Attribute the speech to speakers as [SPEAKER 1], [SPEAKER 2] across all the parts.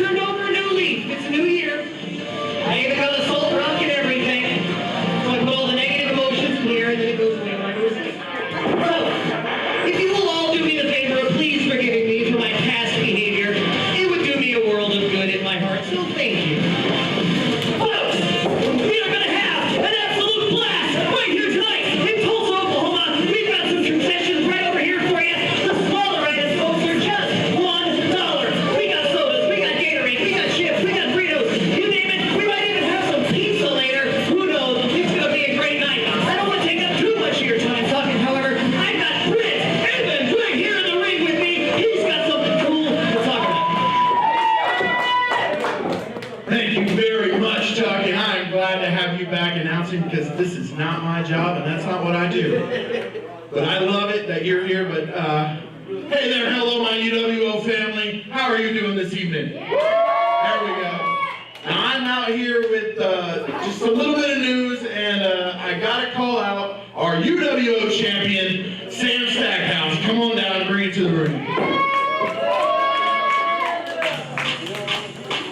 [SPEAKER 1] turned over a new leaf. It's a new year. I even got the salt rock and everything. So I put all the negative emotions in here, and then it goes away when I go to sleep. So, if you will all do me the favor of please forgiving me for my past behavior, it would do me a world of good in my heart, so thank you. Folks, we are going to have an absolute blast right here tonight in Tulsa, Oklahoma. We've got some concessions right over here for you. The Slaughterhouse folks are just $1. We got sodas, we got Gatorade, we got chips, we got Fritos, you name it. We might even have some pizza later. Who knows? It's going to be a great night. I don't want to take up too much of your time talking, however. I've got Britt Evans right here in the ring with me. He's got something cool to talk about.
[SPEAKER 2] Thank you very much, Chucky. I'm glad to have you back announcing because this is not my job and that's not what I do. But I love it that you're here. But hey there, hello, my UWO family. How are you doing this evening? There we go. Now I'm out here with just a little bit of news, and I gotta call out our UWO champion, Sam Stackhouse. Come on down and bring it to the ring.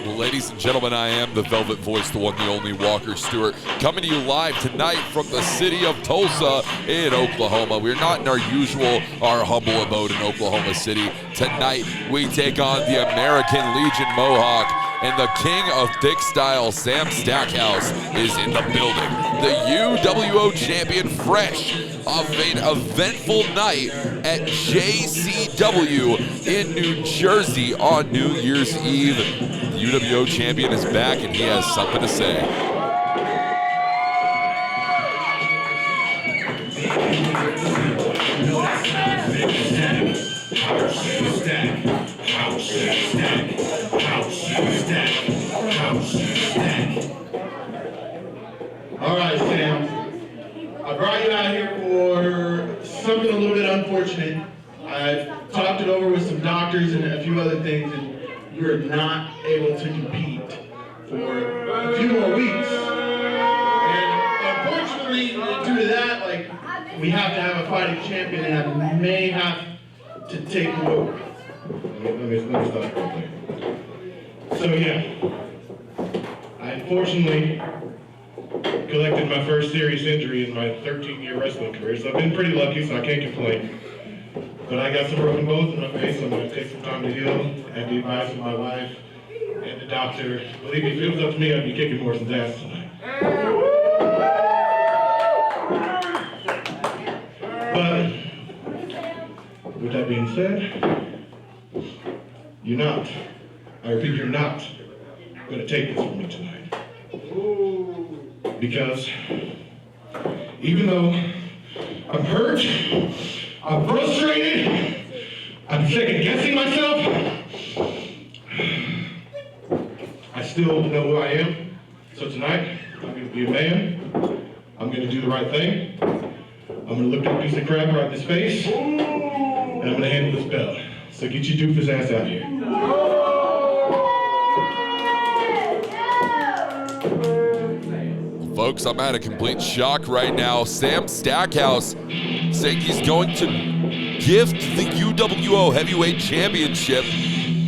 [SPEAKER 3] Well, ladies and gentlemen, I am the Velvet Voice, the one, the only Walker Stewart, coming to you live tonight from the city of Tulsa in Oklahoma. We're not in our humble abode in Oklahoma City. Tonight, we take on the American Legion Mohawk, and the king of thick style, Sam Stackhouse, is in the building. The UWO champion, fresh of an eventful night at JCW in New Jersey on New Year's Eve. The UWO champion is back, and he has something to say.
[SPEAKER 2] All right, Sam. I brought you out here for something a little bit unfortunate. I've talked it over with some doctors and a few other things, and you're not able to compete for a few more weeks. And unfortunately, due to that, we have to have a fighting champion, and I may have to take him over. Let me stop right there. So yeah, I unfortunately collected my first serious injury in my 13-year wrestling career, so I've been pretty lucky, so I can't complain. But I got some broken bones in my face, so I'm going to take some time to heal. I had the advice of my wife and the doctor. Believe me, if it was up to me, I'd be kicking Morrison's ass tonight. But with that being said, you're not, I repeat, you're not going to take this from me tonight. Because even though I'm hurt, I'm frustrated, I'm second guessing myself, I still know who I am. So tonight, I'm going to be a man. I'm going to do the right thing. I'm going to look that piece of crap right in his face, and I'm going to handle this belt. So get your doofus ass out here.
[SPEAKER 3] Folks, I'm at a complete shock right now. Sam Stackhouse saying he's going to gift the UWO Heavyweight Championship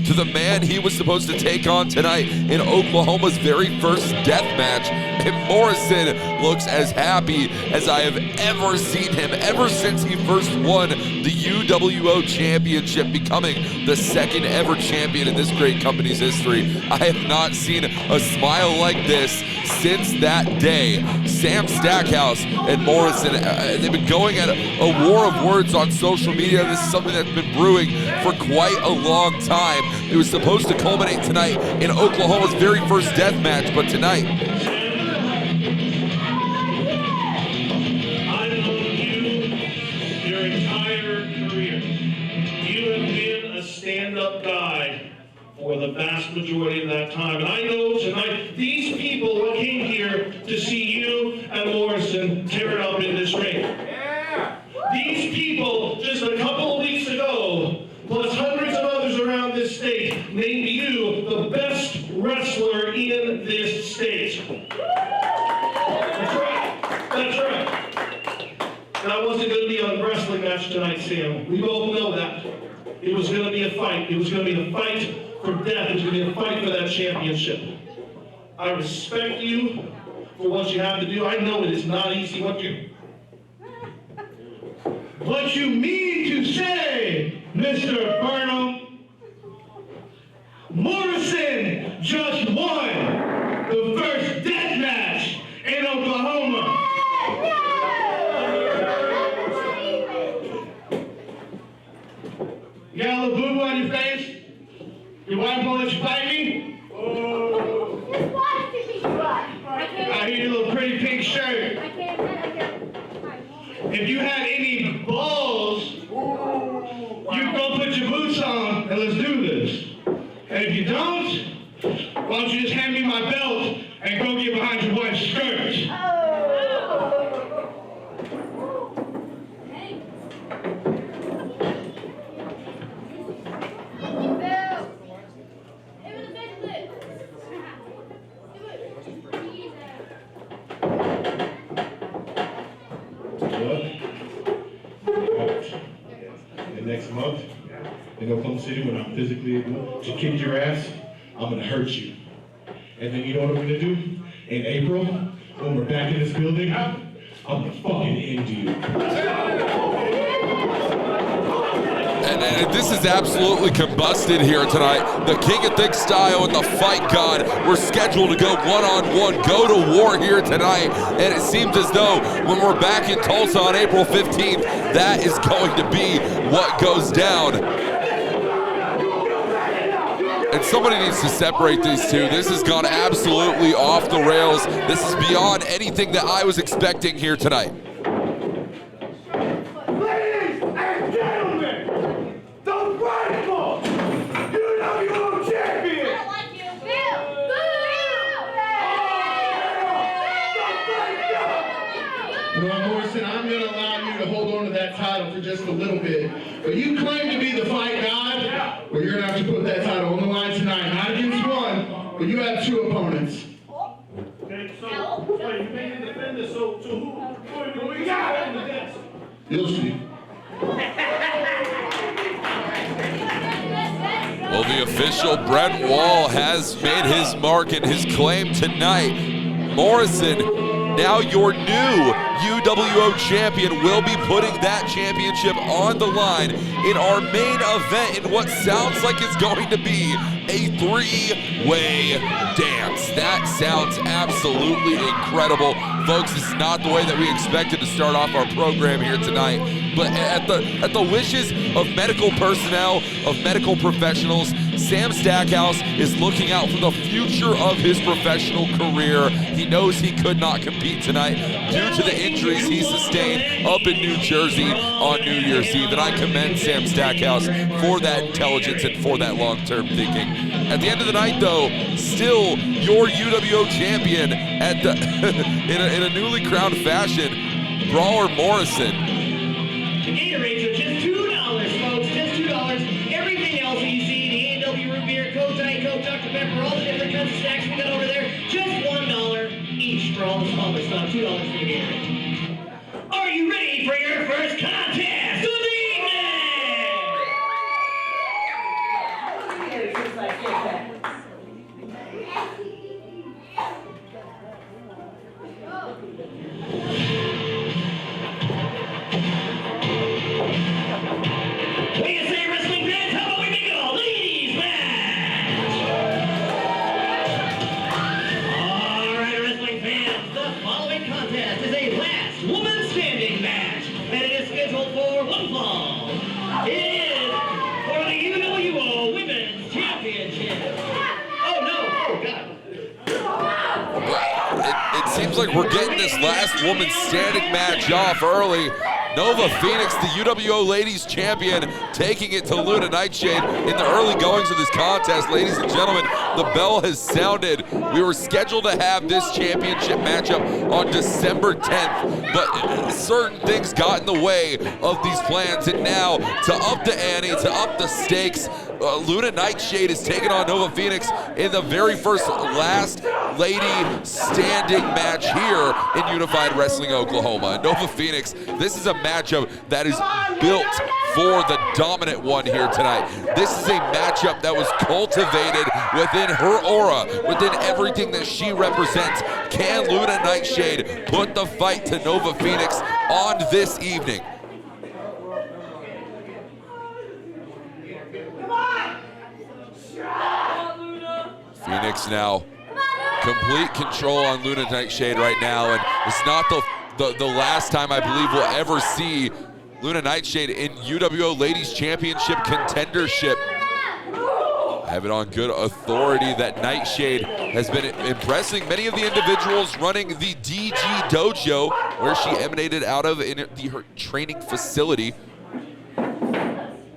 [SPEAKER 3] to the man he was supposed to take on tonight in Oklahoma's very first death match. And Morrison looks as happy as I have ever seen him ever since he first won the UWO Championship, becoming the second ever champion in this great company's history. I have not seen a smile like this since that day. Sam Stackhouse and Morrison, they've been going at a war of words on social media. This is something that's been brewing for quite a long time. It was supposed to culminate tonight in Oklahoma's very first death match, but tonight,
[SPEAKER 4] I've known you your entire career. You have been a stand-up guy for the vast majority of that time. And I know tonight these people came here to see you and Morrison tear it up in this ring. Yeah. These people, just a couple of weeks ago, plus hundreds of others around this state, named you the best wrestler in this state. That's right. That's right. And I wasn't going to be on a wrestling match tonight, Sam. We both know that. it was going to be a fight. It was going to be a fight for death. It was going to be a fight for that championship. I respect you for what you have to do. I know it is not easy. What you mean to say, Mr. Burnham, Morrison just won the first death match in Oklahoma. You got a little boo-boo on your face? Your wife won't let you fight me? I hear your little pretty pink shirt. If you had any balls, you go put your boots on and let's do this. And if you don't, why don't you just hand me my belt and go get behind your wife's skirt?
[SPEAKER 2] And next month, in Oklahoma City, when I'm physically able to kick your ass, I'm gonna hurt you. And then you know what I'm gonna do? In April, when we're back in this building, I'm gonna fucking end you.
[SPEAKER 3] And this is absolutely combusted here tonight. The King of Thick Style and the Fight God were scheduled to go one-on-one, go to war here tonight. And it seems as though when we're back in Tulsa on April 15th, that is going to be what goes down. And somebody needs to separate these two. This has gone absolutely off the rails. This is beyond anything that I was expecting here tonight.
[SPEAKER 4] Ladies and gentlemen, the rightful UWO champion!
[SPEAKER 5] I don't like you. Bill!
[SPEAKER 2] You know, Morrison, I'm gonna allow you to hold on to that title for just a little bit. But you claim to be the Fight God, well, you're gonna have to put that title on the line tonight. Not against one, but you have two opponents.
[SPEAKER 4] Okay, so wait, you made him defend this, so who we got in the desk?
[SPEAKER 2] You'll see.
[SPEAKER 3] Well, the official Brent Wall has made his mark and his claim tonight. Morrison, now your new UWO champion, will be putting that championship on the line in our main event in what sounds like it's going to be a three-way dance. That sounds absolutely incredible. Folks, this is not the way that we expected to start off our program here tonight. But at the wishes of medical personnel, of medical professionals, Sam Stackhouse is looking out for the future of his professional career. He knows he could not compete tonight due to the injuries he sustained up in New Jersey on New Year's Eve. And I commend Sam Stackhouse for that intelligence and for that long-term thinking. At the end of the night, though, still your UWO champion at the in a newly crowned fashion, Brawler Morrison.
[SPEAKER 1] The Gatorades are just $2, folks, just $2. Everything else that you see, the A&W root beer, Coke, Diet Coke, Dr. Pepper, all the different kinds of snacks we got over there, just $1 each for all the smaller stuff, $2 for the Gatorade. Are you ready for your first contest of the evening? What do you say, wrestling fans? How about we make it a ladies' match? All right, wrestling fans, the following contest is a last woman standing match, and it is scheduled for one fall. It is for the UWO Women's Championship. Oh no! Oh God!
[SPEAKER 3] It seems like we're getting this last woman standing match off early. Nova Phoenix, the UWO Ladies Champion, taking it to Luna Nightshade in the early goings of this contest. Ladies and gentlemen, the bell has sounded. We were scheduled to have this championship matchup on December 10th, but certain things got in the way of these plans, and now to up the ante, to up the stakes, Luna Nightshade is taking on Nova Phoenix in the very first last lady standing match here in Unified Wrestling Oklahoma. Nova Phoenix, this is a matchup that is built for the dominant one here tonight. This is a matchup that was cultivated within her aura, within everything that she represents. Can Luna Nightshade put the fight to Nova Phoenix on this evening? Phoenix now complete control on Luna Nightshade right now, and it's not the last time I believe we'll ever see Luna Nightshade in UWO Ladies Championship contendership. I have it on good authority that Nightshade has been impressing many of the individuals running the DG Dojo, where she emanated out of in her training facility.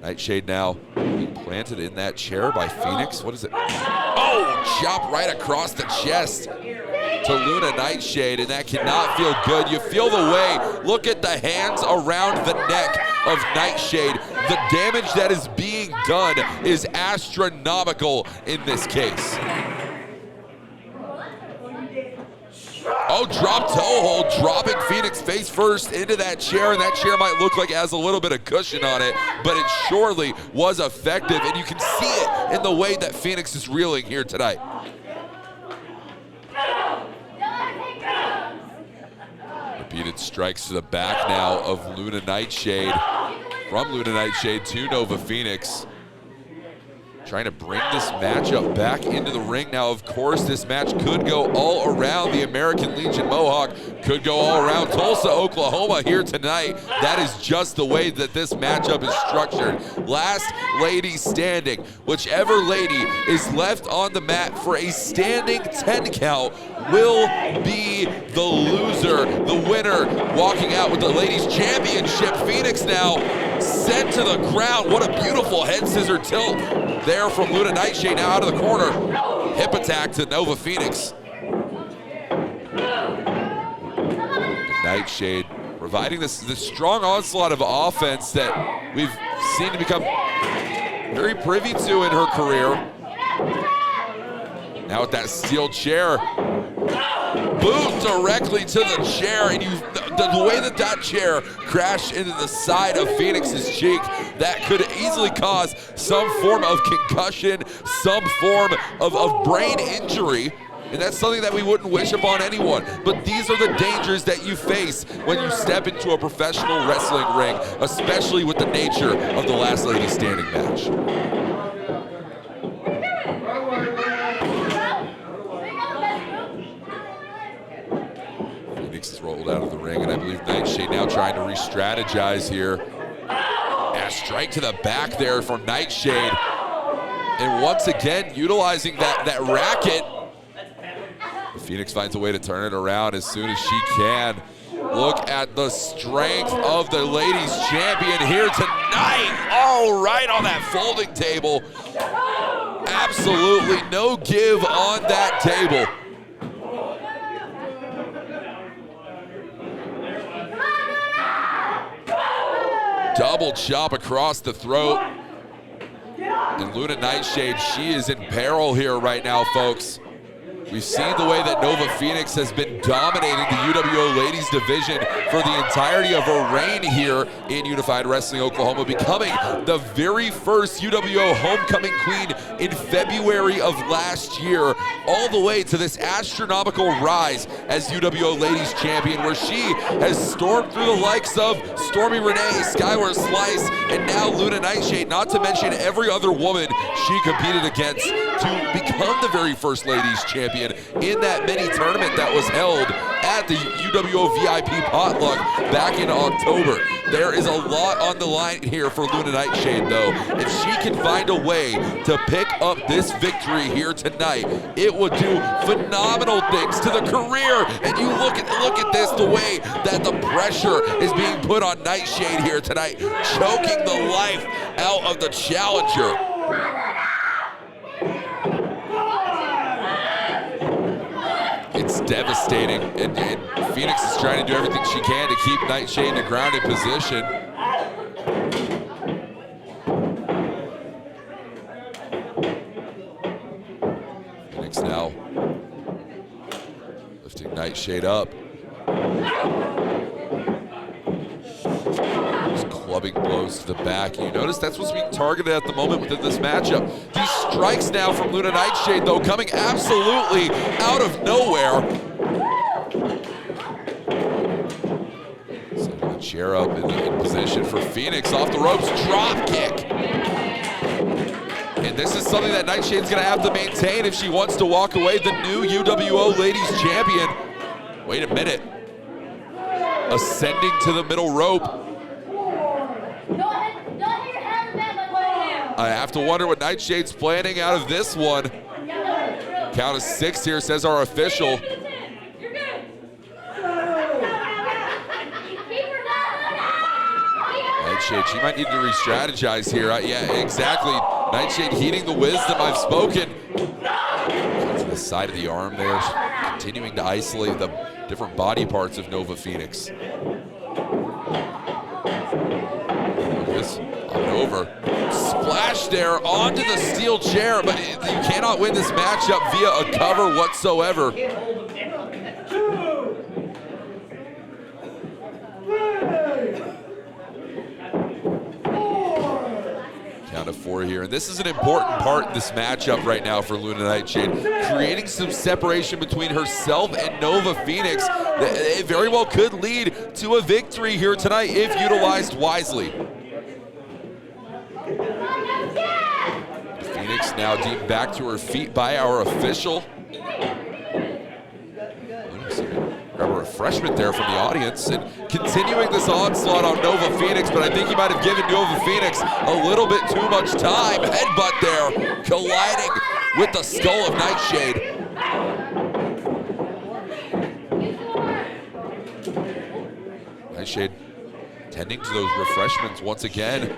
[SPEAKER 3] Nightshade now being planted in that chair by Phoenix. What is it? Oh, chop right across the chest to Luna Nightshade, and that cannot feel good. You feel the way. Look at the hands around the neck of Nightshade. The damage that is being done is astronomical in this case. Oh, drop toe hold, dropping Phoenix face first into that chair, and that chair might look like it has a little bit of cushion on it, but it surely was effective, and you can see it in the way that Phoenix is reeling here tonight. Repeated strikes to the back now of Luna Nightshade, from Luna Nightshade to Nova Phoenix. Trying to bring this matchup back into the ring now. Of course, this match could go all around the American Legion Mohawk, could go all around Tulsa, Oklahoma here tonight. That is just the way that this matchup is structured. Last lady standing. Whichever lady is left on the mat for a standing 10 count will be the loser, the winner, walking out with the ladies championship. Phoenix now sent to the ground. What a beautiful head scissor tilt there from Luna Nightshade, now out of the corner. Hip attack to Nova Phoenix. Nightshade providing this strong onslaught of offense that we've seen to become very privy to in her career. Now with that steel chair, boot directly to the chair, and the way that that chair crashed into the side of Phoenix's cheek, that could easily cause some form of concussion, some form of brain injury. And that's something that we wouldn't wish upon anyone. But these are the dangers that you face when you step into a professional wrestling ring, especially with the nature of the last lady standing match. Phoenix is rolled out of the ring, and I believe Nightshade now trying to re-strategize here. Yeah, strike to the back there from Nightshade. And once again, utilizing that racket. Phoenix finds a way to turn it around as soon as she can. Look at the strength of the ladies champion here tonight. All right on that folding table. Absolutely no give on that table. Double chop across the throat. And Luna Nightshade, she is in peril here right now, folks. We've seen the way that Nova Phoenix has been dominating the UWO Ladies Division for the entirety of her reign here in Unified Wrestling Oklahoma, becoming the very first UWO Homecoming Queen in February of last year, all the way to this astronomical rise as UWO Ladies Champion, where she has stormed through the likes of Stormy Renee, Skyward Slice, and now Luna Nightshade, not to mention every other woman she competed against to become the very first Ladies Champion in that mini tournament that was held at the UWO VIP Potluck back in October. There is a lot on the line here for Luna Nightshade, though. If she can find a way to pick up this victory here tonight, it would do phenomenal things to the career. And you look at this, the way that the pressure is being put on Nightshade here tonight, choking the life out of the challenger. It's devastating, and Phoenix is trying to do everything she can to keep Nightshade in a grounded position. Phoenix now Nightshade up. Just clubbing blows to the back. You notice that's what's being targeted at the moment within this matchup. These strikes now from Luna Nightshade, though, coming absolutely out of nowhere. Setting the chair up in position for Phoenix. Off the ropes, drop kick. And this is something that Nightshade's gonna have to maintain if she wants to walk away the new UWO Ladies Champion. Wait a minute. Ascending to the middle rope. I have to wonder what Nightshade's planning out of this one. Count of 6 here, says our official. Nightshade, she might need to re-strategize here. Yeah, exactly. Nightshade heeding the wisdom I've spoken. To the side of the arm there, continuing to isolate the different body parts of Nova Phoenix. This up and over. Splash there onto the steel chair, but you cannot win this matchup via a cover whatsoever. Count of 4 here, and this is an important part in this matchup right now for Luna Nightshade, creating some separation between herself and Nova Phoenix. It very well could lead to a victory here tonight if utilized wisely. Phoenix now deep back to her feet by our official. Grab a refreshment there from the audience and continuing this onslaught on Nova Phoenix, but I think he might have given Nova Phoenix a little bit too much time. Headbutt there, colliding with the skull of Nightshade. Nightshade tending to those refreshments once again.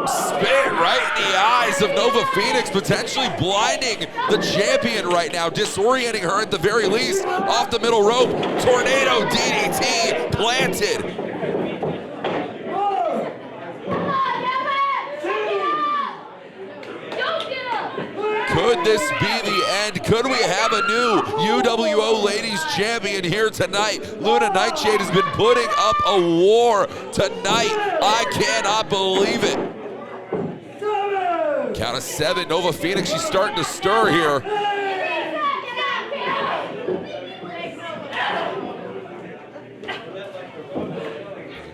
[SPEAKER 3] Spit right in the eyes of Nova Phoenix, potentially blinding the champion right now, disorienting her at the very least. Off the middle rope, tornado DDT planted. Could this be the end? Could we have a new UWO Ladies Champion here tonight? Luna Nightshade has been putting up a war tonight. I cannot believe it. Count of 7, Nova Phoenix, she's starting to stir here.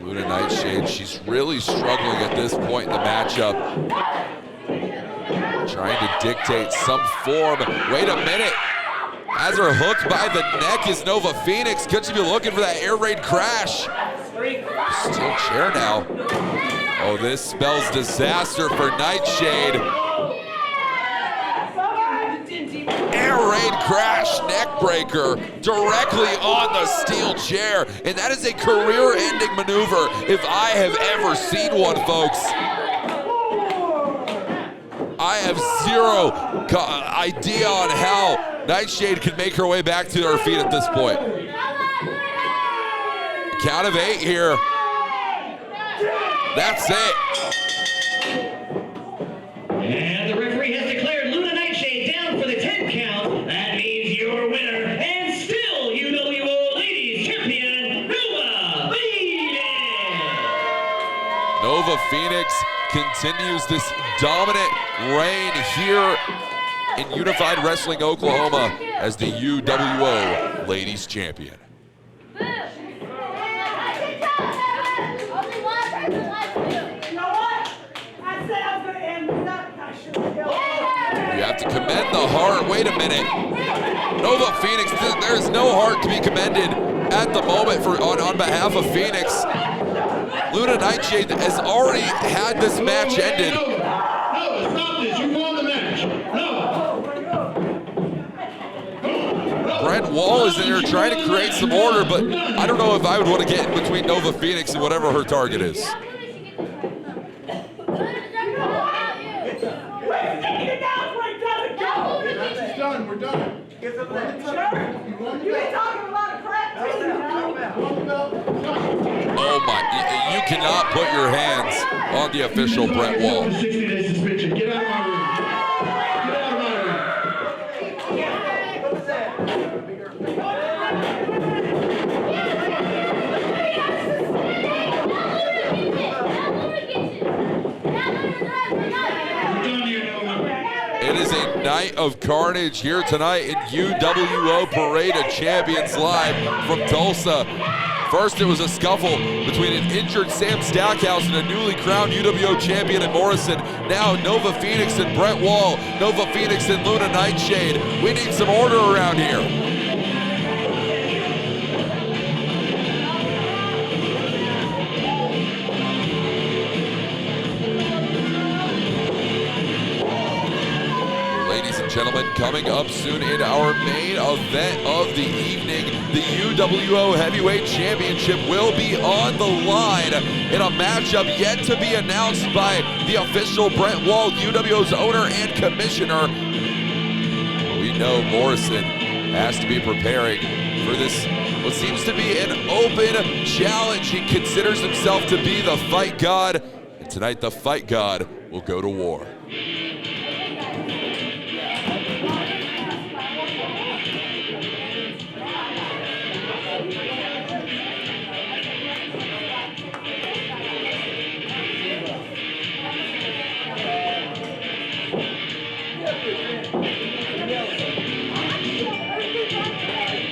[SPEAKER 3] Luna Nightshade, she's really struggling at this point in the matchup. Trying to dictate some form. Wait a minute. Has her hooked by the neck is Nova Phoenix. Could she be looking for that air raid crash? Steel chair now. Oh, this spells disaster for Nightshade. Air raid crash, neck breaker, directly on the steel chair. And that is a career-ending maneuver if I have ever seen one, folks. I have zero idea on how Nightshade can make her way back to her feet at this point. Count of 8 here. That's it.
[SPEAKER 1] And the referee has declared Luna Nightshade down for the 10 count. That means your winner and still UWO Ladies Champion, Nova Phoenix.
[SPEAKER 3] Nova Phoenix continues this dominant reign here in Unified Wrestling Oklahoma as the UWO Ladies Champion. You have to commend the heart. Wait a minute. Nova Phoenix, there is no heart to be commended at the moment on behalf of Phoenix. Luna Nightshade has already had this match ended.
[SPEAKER 2] No, stop this. You won the match. No.
[SPEAKER 3] Brent Wall is in there trying to create some order, but I don't know if I would want to get in between Nova Phoenix and whatever her target is.
[SPEAKER 2] We're done.
[SPEAKER 5] You been talking a lot of crap too.
[SPEAKER 3] Oh my, you cannot put your hands on the official Brent Wall.
[SPEAKER 2] 60-day suspension. Get out of my room. Get out of my room.
[SPEAKER 3] It is a night of carnage here tonight in UWO Parade of Champions live from Tulsa. First, it was a scuffle between an injured Sam Stackhouse and a newly crowned UWO champion in Morrison. Now Nova Phoenix and Brett Wall, Nova Phoenix and Luna Nightshade. We need some order around here. Gentlemen, coming up soon in our main event of the evening, the UWO Heavyweight Championship will be on the line in a matchup yet to be announced by the official Brent Wall, UWO's owner and commissioner. We know Morrison has to be preparing for this, what seems to be an open challenge. He considers himself to be the fight god, and tonight the fight god will go to war.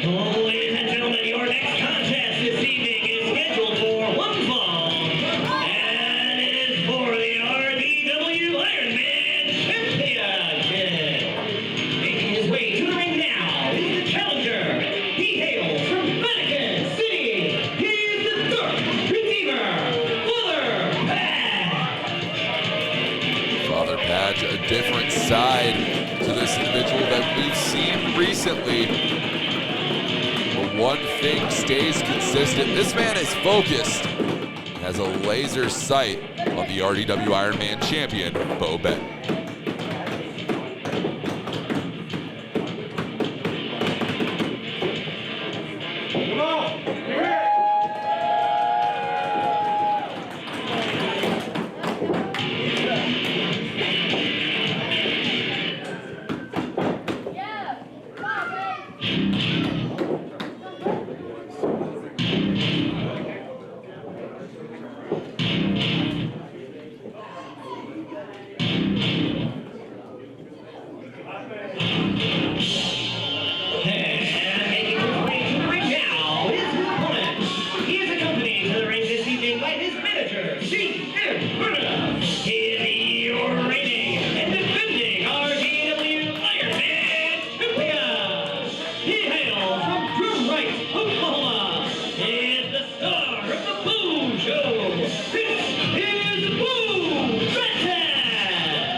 [SPEAKER 1] Ladies and gentlemen, your next contest this evening is scheduled for one fall, and it is for the RDW Ironman Championship. Making his way to the ring now is the challenger. He hails from Vatican City. He is the Dark Redeemer, Father Patch.
[SPEAKER 3] Father Patch, a different side to this individual that we've seen recently. One thing stays consistent. This man is focused, has a laser sight on the RDW Ironman champion, Bo Benton.
[SPEAKER 4] Come on, here.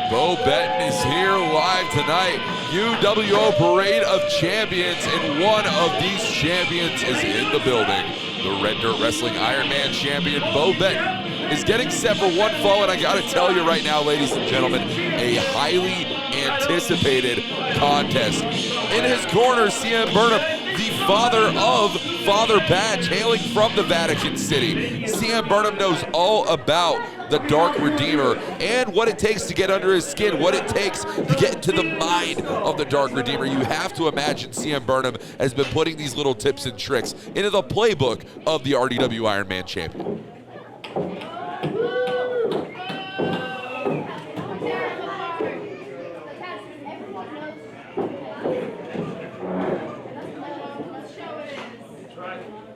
[SPEAKER 3] Bo Benton is here live tonight. UWO Parade of Champions, and one of these champions is in the building. The Red Dirt Wrestling Ironman champion, Bo Benton, is getting set for one fall, and I gotta tell you right now, ladies and gentlemen, a highly anticipated contest. In his corner, CM Burnham, the father of Father Patch, hailing from the Vatican City. CM Burnham knows all about the Dark Redeemer and what it takes to get under his skin, what it takes to get into the mind of the Dark Redeemer. You have to imagine CM Burnham has been putting these little tips and tricks into the playbook of the RDW Ironman champion.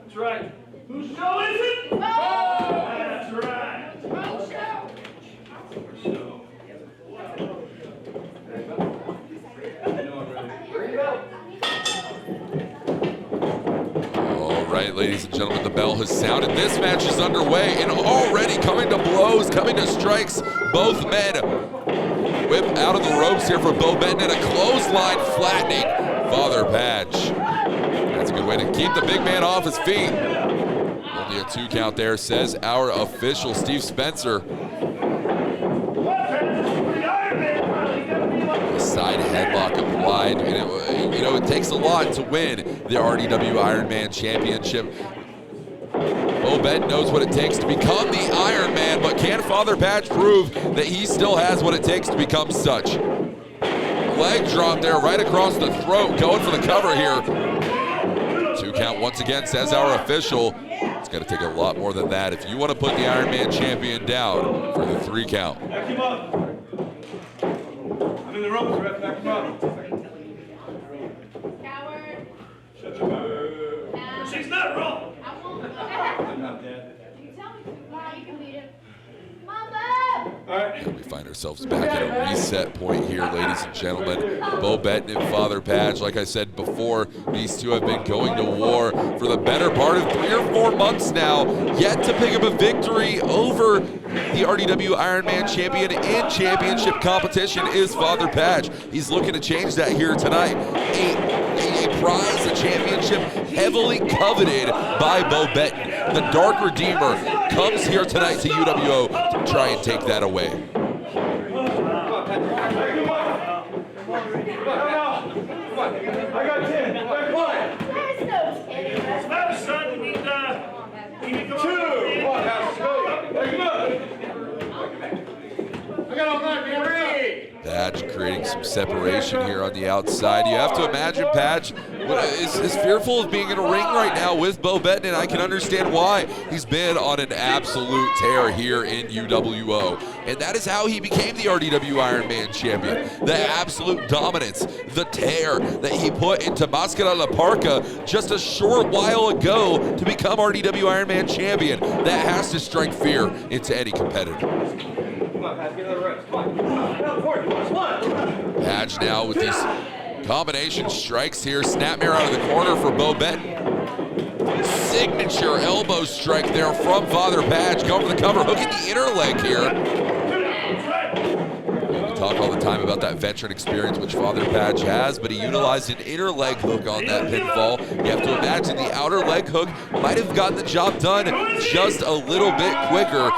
[SPEAKER 4] That's right. Whose show is it? Oh, that's right.
[SPEAKER 3] All right, ladies and gentlemen, the bell has sounded. This match is underway and already coming to blows, coming to strikes. Both men whip out of the ropes here for Bo Benton, and a clothesline flattening Father Patch. That's a good way to keep the big man off his feet. Only a 2 count there, says our official, Steve Spencer. A side headlock applied. You know, it takes a lot to win the RDW Ironman Championship. Bo Benton knows what it takes to become the Iron Man, but can Father Patch prove that he still has what it takes to become such? Leg drop there right across the throat, going for the cover here. 2 count once again, says our official. It's going to take a lot more than that if you want to put the Iron Man champion down for the 3 count.
[SPEAKER 4] Back him up.
[SPEAKER 6] through the ropes, ref. Back him up.
[SPEAKER 5] Coward.
[SPEAKER 6] Shut your mouth.
[SPEAKER 4] She's not wrong.
[SPEAKER 5] I won't.
[SPEAKER 6] I'm not dead.
[SPEAKER 5] You tell me to. Nah, you can beat him. Mama!
[SPEAKER 6] All right.
[SPEAKER 3] We find ourselves back at a reset point here, ladies and gentlemen. Bo Benton and Father Patch, like I said before, these two have been going to war for the better part of 3 or 4 months now, yet to pick up a victory over the RDW Ironman champion in championship competition is Father Patch. He's looking to change that here tonight. A prize, a championship heavily coveted by Bo Benton. The Dark Redeemer comes here tonight to UWO to try and take that away.
[SPEAKER 6] I got 10. Come on.
[SPEAKER 5] There's no kidding.
[SPEAKER 4] Well, son, we need to go.
[SPEAKER 6] 2. Come on, Patch. Go. Take him up. I got all night, man. 3.
[SPEAKER 3] Patch creating some separation here on the outside. You have to imagine Patch is fearful of being in a ring right now with Bo Benton, and I can understand why. He's been on an absolute tear here in UWO, and that is how he became the RDW Ironman champion. The absolute dominance, the tear that he put into Mascara La Parca just a short while ago to become RDW Ironman champion. That has to strike fear into any competitor.
[SPEAKER 6] Come on, Patch. Get another rest. Come on. Come on.
[SPEAKER 3] Patch now with these combination strikes here. Snapmare out of the corner for Bo Benton. Signature elbow strike there from Father Patch. Going for the cover, hooking the inner leg here. We talk all the time about that veteran experience which Father Patch has, but he utilized an inner leg hook on that pinfall. You have to imagine the outer leg hook might have gotten the job done just a little bit quicker.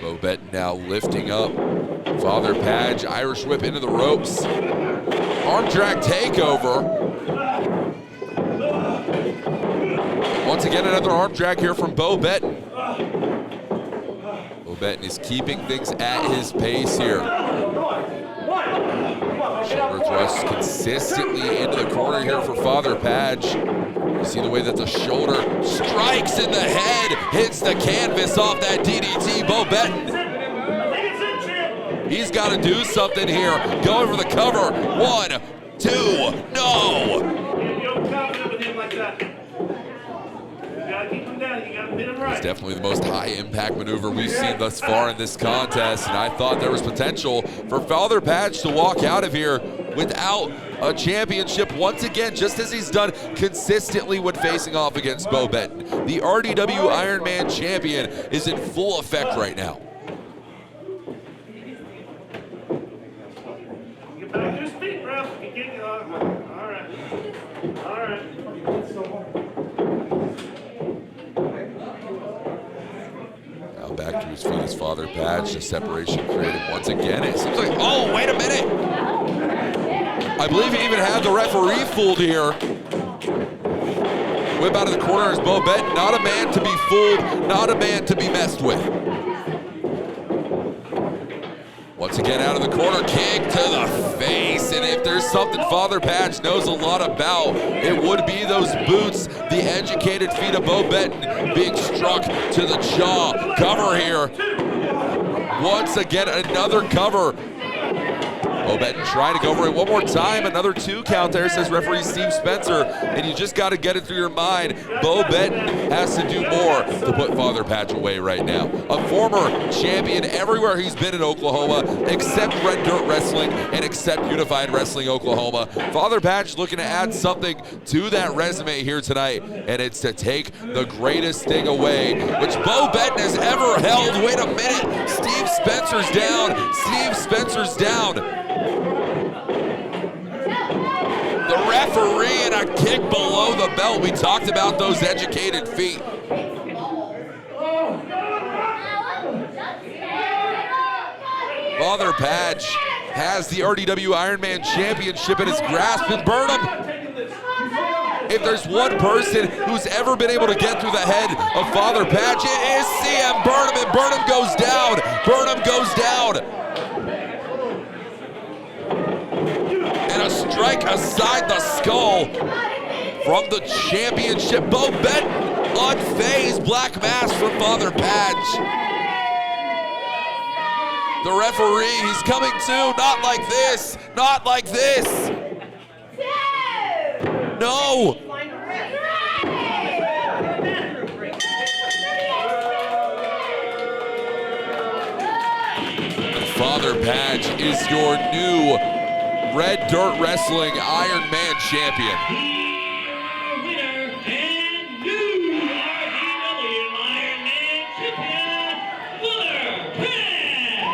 [SPEAKER 3] Bo Benton now lifting up Father Patch, Irish whip into the ropes. Arm drag takeover. Once again, another arm drag here from Bo Benton. Bo Benton is keeping things at his pace here. Shoulder thrust consistently into the corner here for Father Patch. You see the way that the shoulder strikes in the head, hits the canvas off that DDT. Bo Benton, he's got to do something here. Going for the cover. 1, 2, no.
[SPEAKER 4] You don't confident with him like that. You gotta keep him down. You gotta hit him right.
[SPEAKER 3] It's definitely the most high impact maneuver we've seen thus far in this contest, and I thought there was potential for Father Patch to walk out of here without a championship once again, just as he's done consistently when facing off against Bo Benton. The RDW Ironman champion is in full effect right now.
[SPEAKER 4] Get back to his feet, ref. You get, all right. All right.
[SPEAKER 3] Now back to his feet is Father Patch. The separation created once again. It seems like, oh, wait a minute. I believe he even had the referee fooled here. Whip out of the corner is Bo Benton. Not a man to be fooled, not a man to be messed with. Once again out of the corner, kick to the face. And if there's something Father Patch knows a lot about, it would be those boots, the educated feet of Bo Benton being struck to the jaw. Cover here. Once again, another cover. Bo Benton trying to go for it one more time. Another 2 count there, says referee Steve Spencer. And you just got to get it through your mind. Bo Benton has to do more to put Father Patch away right now. A former champion everywhere he's been in Oklahoma, except Red Dirt Wrestling and except Unified Wrestling Oklahoma. Father Patch looking to add something to that resume here tonight, and it's to take the greatest thing away, which Bo Benton has ever held. Wait a minute. Steve Spencer's down. Steve Spencer's down. The referee and a kick below the belt. We talked about those educated feet. Father Patch has the RDW Ironman Championship in his grasp, and Burnham, if there's one person who's ever been able to get through the head of Father Patch, it is CM Burnham, and Burnham goes down. Burnham goes down. strike aside the skull from the championship. Bo Bet unfazed, black mask from Father Patch. The referee, he's coming to, not like this, not like this. No. Father Patch is your new Red Dirt Wrestling Iron Man champion.
[SPEAKER 4] Winner and new RDW Iron Man champion, Father Patch.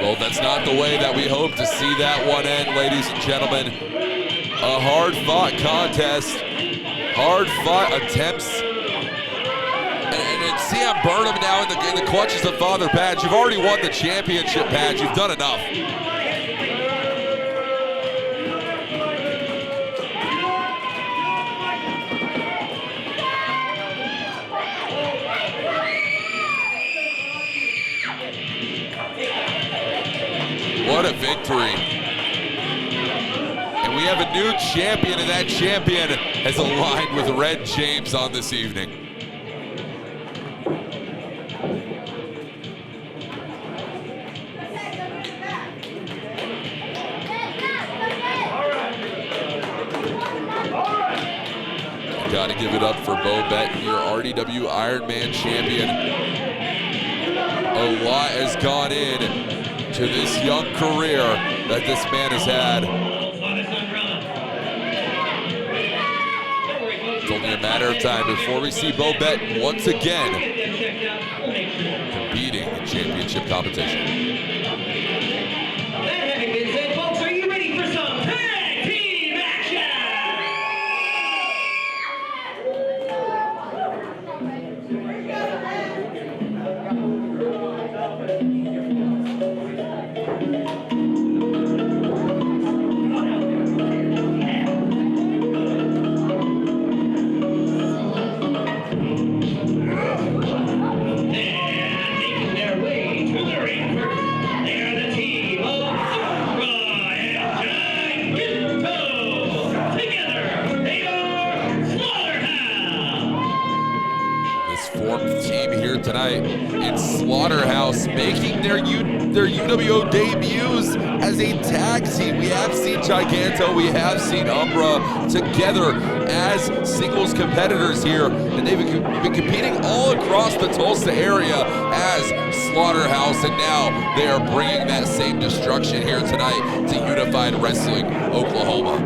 [SPEAKER 3] Well, that's not the way that we hope to see that one end, ladies and gentlemen. A hard-fought contest, hard-fought attempts. And see him burn him now in the clutches of Father Patch. You've already won the championship, Patch. You've done enough. What a victory. And we have a new champion, and that champion has aligned with Red James on this evening. Got to give it up for Bo Bet, your RDW Iron Man champion. A lot has gone in to this young career that this man has had. It's only a matter of time before we see Bo Bet once again competing in championship competition.
[SPEAKER 1] That having been said, folks, are you ready for some tag team action?
[SPEAKER 3] Tonight, it's Slaughterhouse making their UWO debuts as a tag team. We have seen Giganto, we have seen Umbra together as singles competitors here, and they've been competing all across the Tulsa area as Slaughterhouse, and now they are bringing that same destruction here tonight to Unified Wrestling Oklahoma.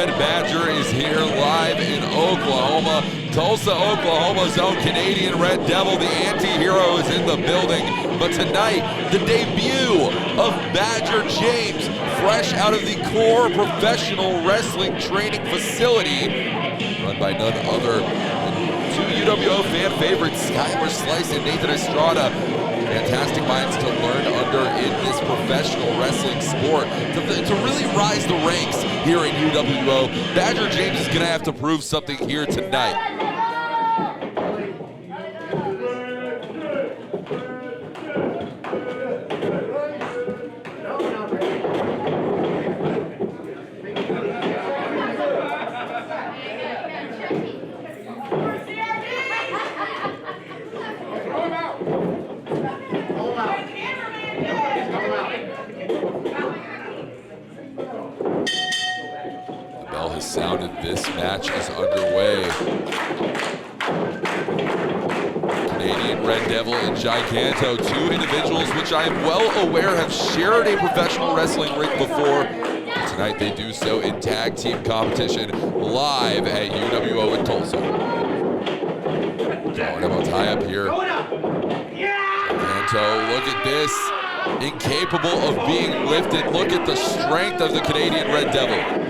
[SPEAKER 3] Badger is here live in Oklahoma. Tulsa, Oklahoma's own Canadian Red Devil, the anti-hero, is in the building. But tonight, the debut of Badger James, fresh out of the Core Professional Wrestling Training Facility, run by none other than two UWO fan favorites, Skylar Slice and Nathan Estrada. Fantastic minds to learn under in this professional wrestling sport to really rise the ranks here in UWO. Badger James is going to have to prove something here tonight. Sounded. This match is underway. Canadian Red Devil and Giganto, two individuals which I am well aware have shared a professional wrestling ring before. Tonight they do so in tag team competition live at UWO in Tulsa. Slaughterhouse tie up here. Giganto, look at this. Incapable of being lifted. Look at the strength of the Canadian Red Devil.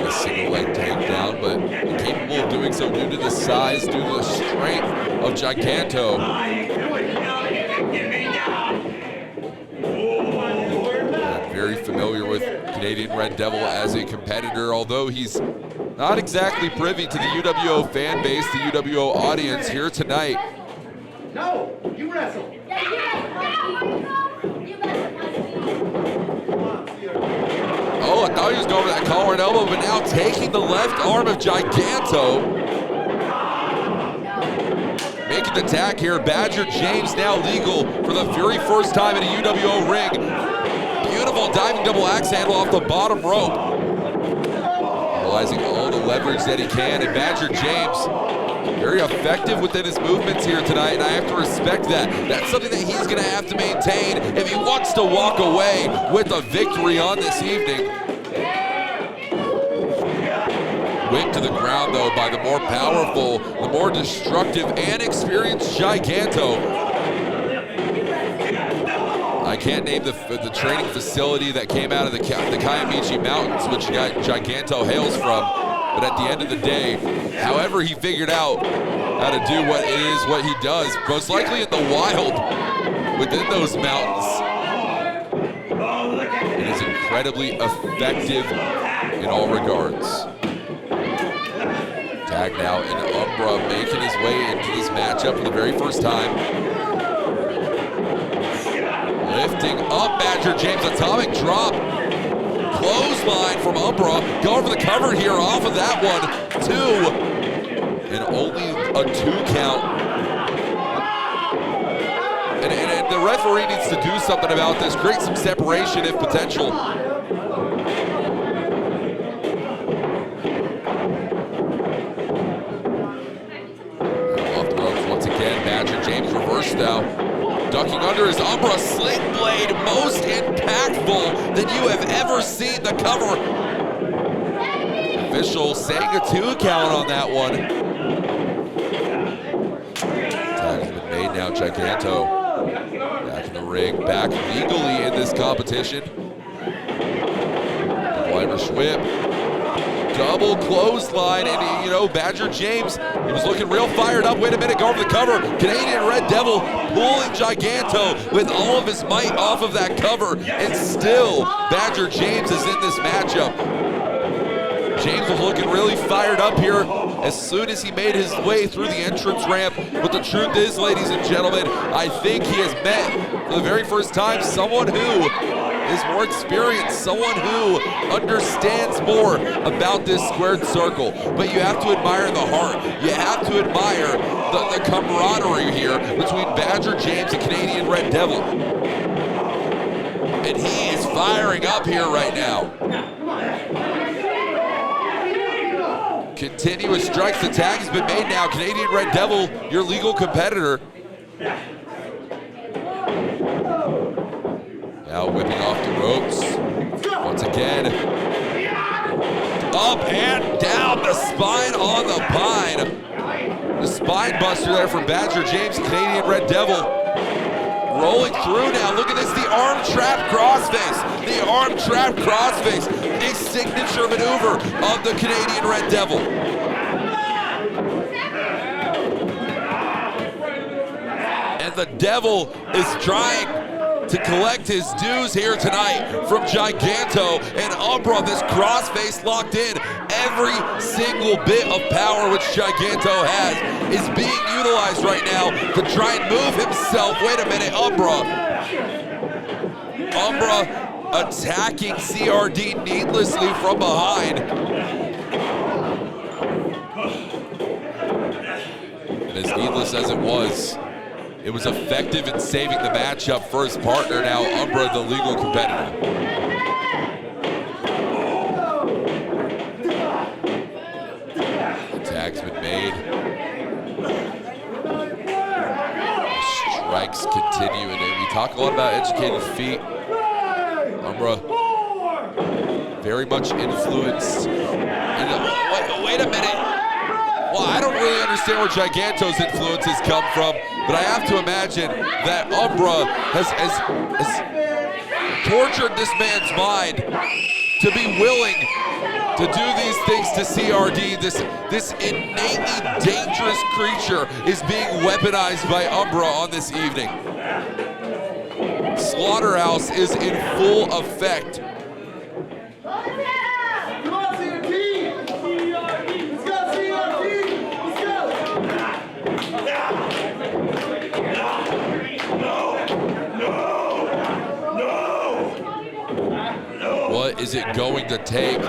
[SPEAKER 3] Single leg takedown, but incapable of doing so due to the size, due to the strength of Giganto. I'm very familiar with Canadian Red Devil as a competitor, although he's not exactly privy to the UWO fan base, the UWO audience here tonight.
[SPEAKER 5] No, you wrestle.
[SPEAKER 3] Oh, I thought he was going for that collar and elbow, but now taking the left arm of Giganto. Making the tag here. Badger James now legal for the very first time in a UWO ring. Beautiful diving double axe handle off the bottom rope. Utilizing all the leverage that he can, and Badger James very effective within his movements here tonight, and I have to respect that. That's something that he's going to have to maintain if he wants to walk away with a victory on this evening. Whipped to the ground, though, by the more powerful, the more destructive, and experienced Giganto. I can't name the training facility that came out of the Kiamichi Mountains, which Giganto hails from. But at the end of the day, however he figured out how to do what he does, most likely in the wild within those mountains, it is incredibly effective in all regards. Tag now, and Umbra making his way into this matchup for the very first time. Lifting up Badger James, atomic drop. Clothesline from Umbra, going for the cover here off of that one, 2, and only a 2 count. And the referee needs to do something about this, create some separation if potential. Off the ropes once again, Badger James reversed now. Ducking under his Umbra sling blade, most impactful that you have ever seen the cover. Official saying a 2 count on that one. Tag has been made now, Giganto. Back in the ring, back legally in this competition. Double Irish whip. Double clothesline, and Badger James, he was looking real fired up. Wait a minute, going for the cover. Canadian Red Devil pulling Giganto with all of his might off of that cover, and still Badger James is in this matchup. James was looking really fired up here as soon as he made his way through the entrance ramp. But the truth is, ladies and gentlemen, I think he has met for the very first time someone who is more experienced, someone who understands more about this squared circle. But you have to admire the heart. You have to admire the camaraderie here between Badger James and Canadian Red Devil. And he is firing up here right now. Continuous strikes. The tag has been made now. Canadian Red Devil, your legal competitor. Now whipping off the ropes. Once again. Up and down the spine on the pine. The spine buster there from Badger James, Canadian Red Devil. Rolling through now. Look at this, the arm trap crossface. The arm trap crossface. A signature maneuver of the Canadian Red Devil. And the Devil is trying to collect his dues here tonight from Giganto and Umbra. This crossface locked in. Every single bit of power which Giganto has is being utilized right now to try and move himself. Wait a minute, Umbra Umbra attacking CRD needlessly from behind. And as needless as it was effective in saving the matchup for his partner. Now Umbra, the legal competitor. The tag's been made. Strikes continue, and we talk a lot about educated feet. Umbra very much influenced. Wait a minute. Well, I don't really understand where Giganto's influences come from, but I have to imagine that Umbra has tortured this man's mind to be willing to do these things to CRD. This innately dangerous creature is being weaponized by Umbra on this evening. Slaughterhouse is in full effect. What is it going to take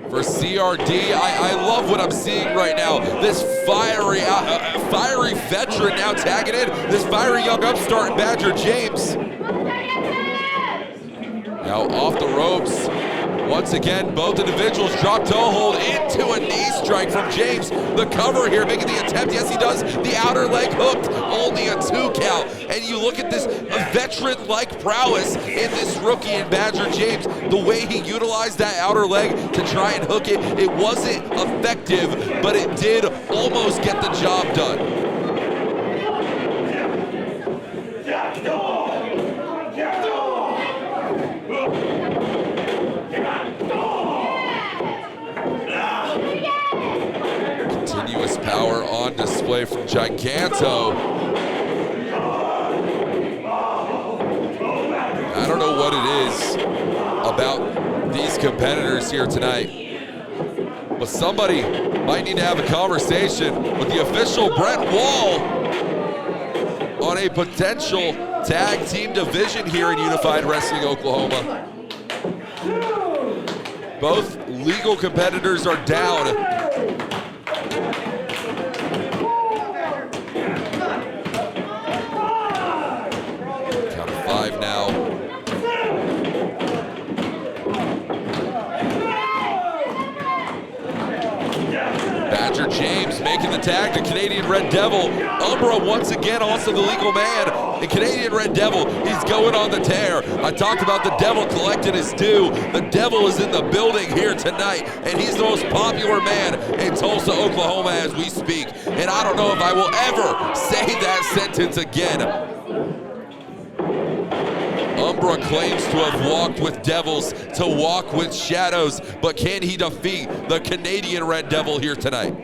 [SPEAKER 3] for CRD? I love what I'm seeing right now. This fiery veteran now tagging in. This fiery young upstart, Badger James. Now off the ropes. Once again, both individuals drop toe hold into a knee strike from James. The cover here, making the attempt. Yes, he does. The outer leg hooked, only a 2 count. And you look at this veteran-like prowess in this rookie in Badger James. The way he utilized that outer leg to try and hook it, it wasn't effective, but it did almost get the job done. Continuous power on display from Giganto. I don't know what it is about these competitors here tonight, but somebody might need to have a conversation with the official Brent Wall on a potential tag team division here in Unified Wrestling Oklahoma. Both legal competitors are down. Count of 5 now. Badger James making the tag to Canadian Red Devil. Umbra once again also the legal man. And Canadian Red Devil, he's going on the tear. I talked about the Devil collecting his due. The Devil is in the building here tonight, and he's the most popular man in Tulsa, Oklahoma as we speak. And I don't know if I will ever say that sentence again. Umbra claims to have walked with devils, to walk with shadows, but can he defeat the Canadian Red Devil here tonight?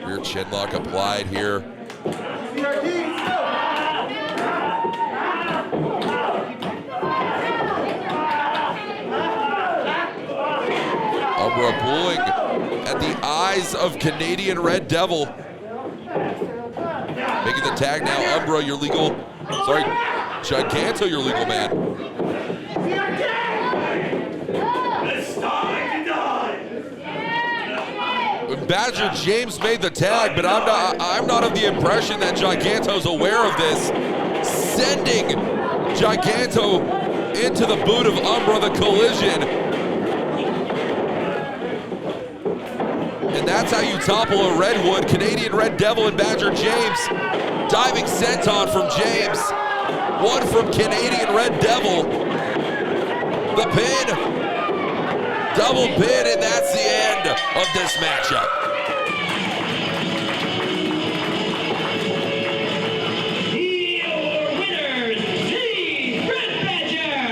[SPEAKER 3] Rear chin lock applied here. Umbra pulling at the eyes of Canadian Red Devil. Making the tag now, Umbra, your legal, sorry, Giganto, your legal man. Badger James made the tag, but I'm not of the impression that Giganto's aware of this. Sending Giganto into the boot of Umbra, the collision. And that's how you topple a Redwood. Canadian Red Devil and Badger James. Diving senton from James. One from Canadian Red Devil. The pin. Double pin, and that's the end of this matchup.
[SPEAKER 1] Your winners, the Red Badger!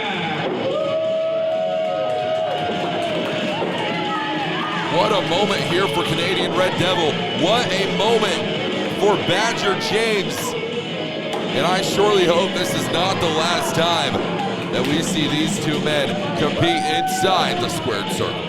[SPEAKER 3] What a moment here for Canadian Red Devil. What a moment for Badger James. And I surely hope this is not the last time that we see these two men compete inside the squared circle.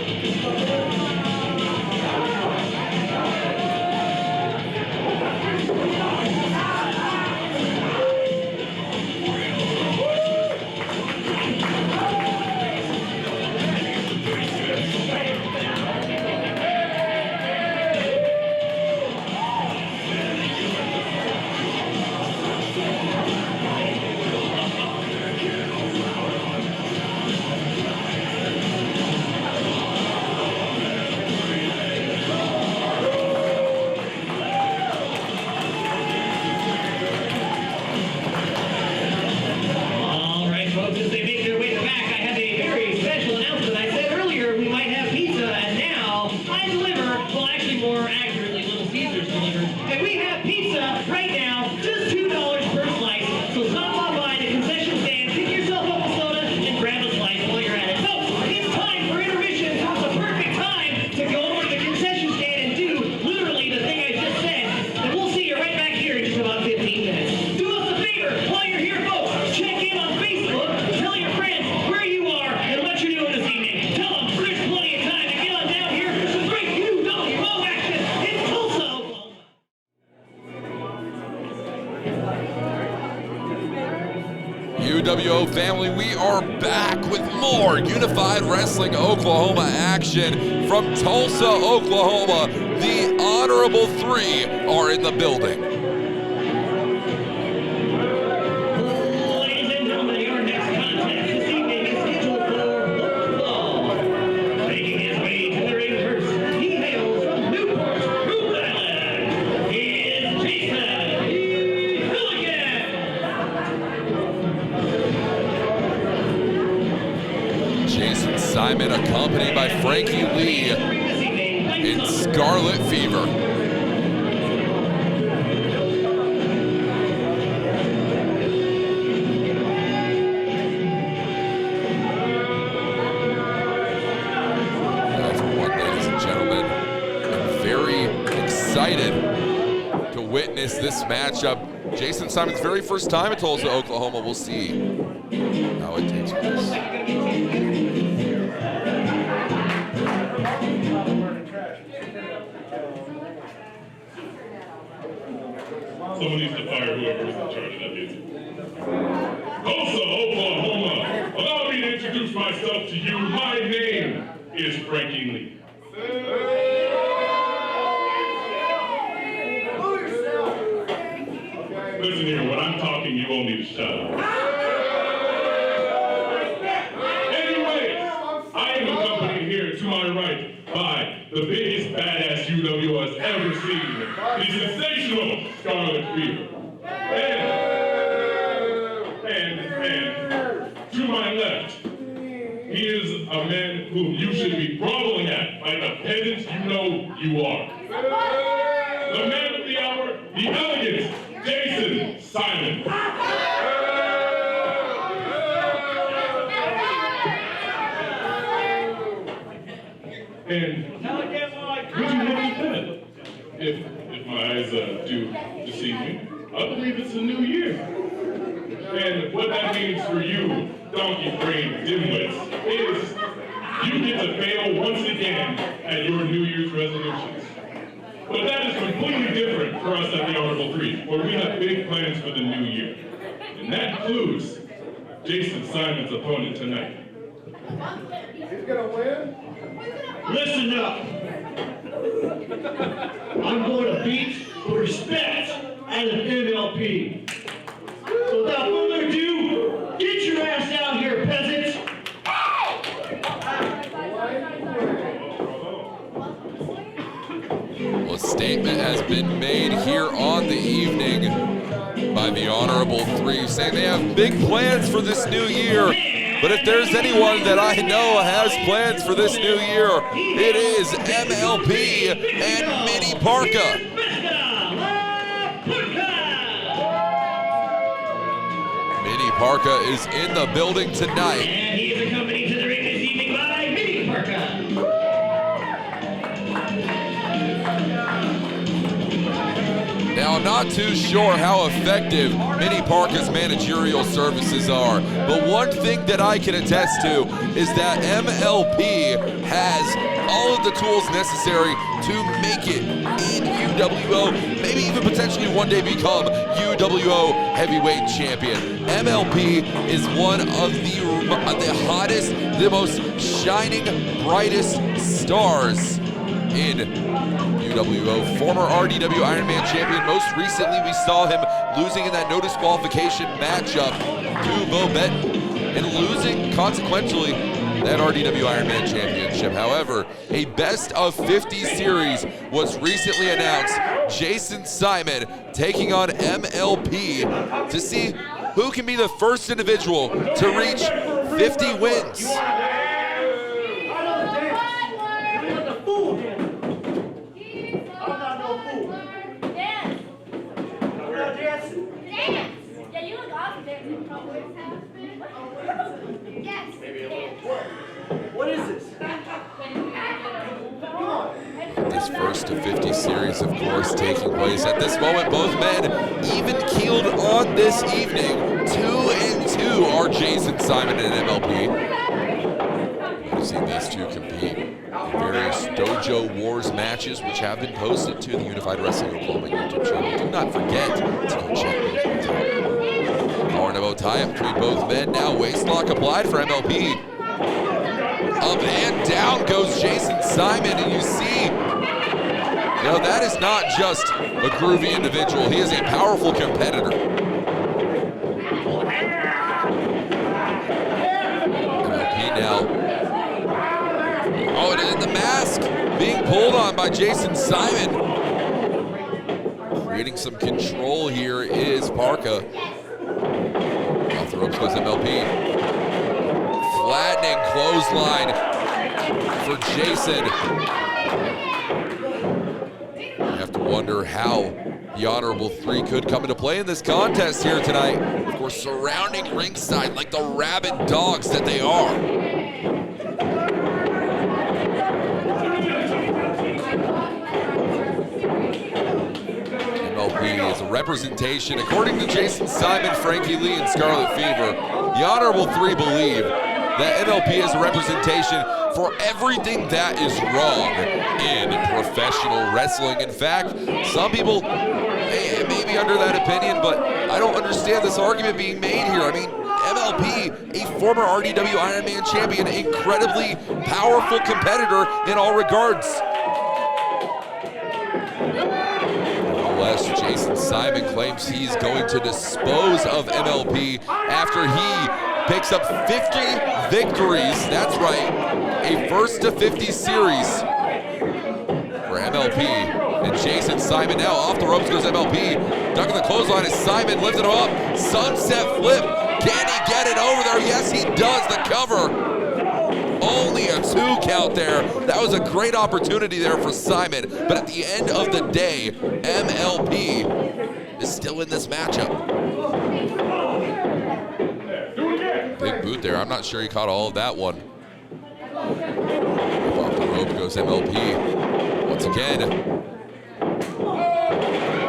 [SPEAKER 3] UWO family, we are back with more Unified Wrestling Oklahoma action from Tulsa, Oklahoma. The Honorable Three are in the building.
[SPEAKER 1] Ladies and gentlemen, our next contest this evening is scheduled for one fall. Making his way to the ring first, he hails from Newport, Rhode Island. He is Jason Hilligan.
[SPEAKER 3] Jason Simon accompanied by Frankie Lee in Scarlet Fever. That's one, ladies and gentlemen. I'm very excited to witness this matchup. Jason Simon's very first time at Tulsa, Oklahoma. We'll see how it takes place.
[SPEAKER 7] Someone needs to fire whoever is in charge of that music. Tulsa, Oklahoma. Allow me to introduce myself to you. My name is Frankie Lee. Listen here, when I'm talking, you all need to shut up. Anyway, I am accompanied here to my right by the biggest badass UWO has ever seen, the sensational Scarlet Fever. And to my left, he is a man whom you should be groveling at like the peasants you know you are. The man of the hour, the elegant Jason Simon. And would you have said, if my eyes do deceive me, I believe it's a new year. And what that means for you, donkey-brained dimwits, is you get to fail once again at your New Year's resolutions. But that is completely different for us at the Honorable Three, where we have big plans for the new year. And that includes Jason Simon's opponent tonight.
[SPEAKER 2] He's gonna win?
[SPEAKER 1] Listen up. I'm going to beat the respect as an MLP. So without further ado, get your ass out here, peasants.
[SPEAKER 3] Well, a statement has been made here on the evening by the Honorable Three, saying they have big plans for this new year. But if there's anyone that I know has plans for this new year, it is MLP and Mini Parka. Mini Parka is in the building tonight.
[SPEAKER 1] And he is accompanied to the ring this evening by Mini Parka.
[SPEAKER 3] Now, I'm not too sure how effective Mini Parka's managerial services are, but one thing that I can attest to is that MLP has all of the tools necessary to make it in UWO, maybe even potentially one day become UWO heavyweight champion. MLP is one of the hottest, the most shining, brightest stars in UWO. Former RDW Ironman champion. Most recently, we saw him losing in that no disqualification matchup to Bo Benton and losing, consequentially, that RDW Ironman championship. However, a best of 50 series was recently announced. Jason Simon taking on MLP to see who can be the first individual to reach 50 wins.
[SPEAKER 5] What is this?
[SPEAKER 3] This first of 50 series, of course, taking place at this moment. Both men even-keeled on this evening. 2-2 are Jason Simon and MLP. We've seen these two compete various Dojo Wars matches, which have been posted to the Unified Wrestling Oklahoma YouTube channel. Do not forget to go check those ones out. RDW tie-up between both men. Now waistlock applied for MLP. Up and down goes Jason Simon, and you see, that is not just a groovy individual. He is a powerful competitor. MLP now. Oh, and the mask being pulled on by Jason Simon. Creating some control here is Parka. Off the ropes goes MLP. Flattening clothesline for Jason. You have to wonder how the Honorable Three could come into play in this contest here tonight. Of course, surrounding ringside like the rabid dogs that they are. MLP is a representation, according to Jason Simon, Frankie Lee, and Scarlet Fever. The Honorable Three believe that MLP is a representation for everything that is wrong in professional wrestling. In fact, some people may be under that opinion, but I don't understand this argument being made here. I mean, MLP, a former RDW Iron Man champion, incredibly powerful competitor in all regards. Nevertheless, Jason Simon claims he's going to dispose of MLP after he picks up 50 victories. That's right, a first to 50 series for MLP. And Jason Simon now off the ropes goes MLP. Ducking the clothesline as Simon lifted him up. Sunset flip. Can he get it over there? Yes, he does. The cover. Only a 2 count there. That was a great opportunity there for Simon. But at the end of the day, MLP is still in this matchup. Big boot there. I'm not sure he caught all of that one. Off the rope goes MLP. Once again,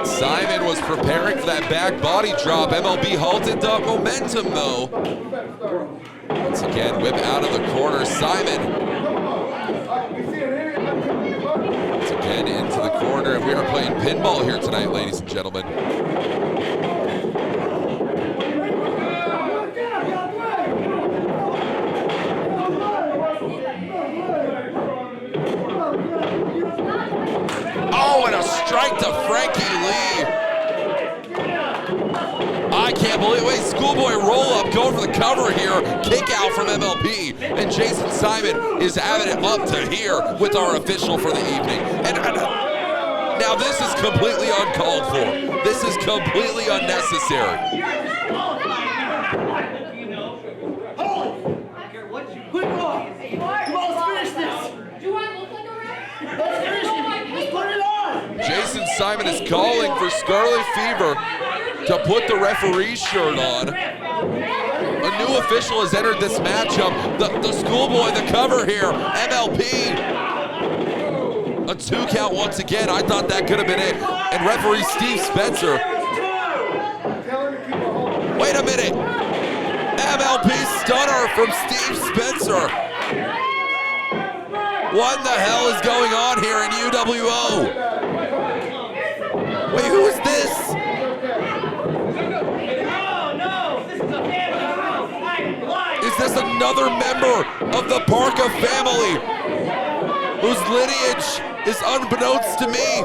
[SPEAKER 3] Simon was preparing for that back body drop. MLB halted the momentum though. Once again, whip out of the corner. Simon. Once again into the corner. And we are playing pinball here tonight, ladies and gentlemen. Oh, and a strike to Frankie Lee. I can't believe it. Wait, schoolboy roll up going for the cover here. Kick out from MLP. And Jason Simon is having it up to here with our official for the evening. And now this is completely uncalled for. This is completely unnecessary. Jason Simon is calling for Scarlet Fever to put the referee's shirt on. A new official has entered this matchup. The schoolboy, the cover here, MLP. A 2 count once again. I thought that could have been it. And referee Steve Spencer. Wait a minute. MLP stunner from Steve Spencer. What the hell is going on here in UWO? Wait, who is this? Is this another member of the Parka family whose lineage is unbeknownst to me?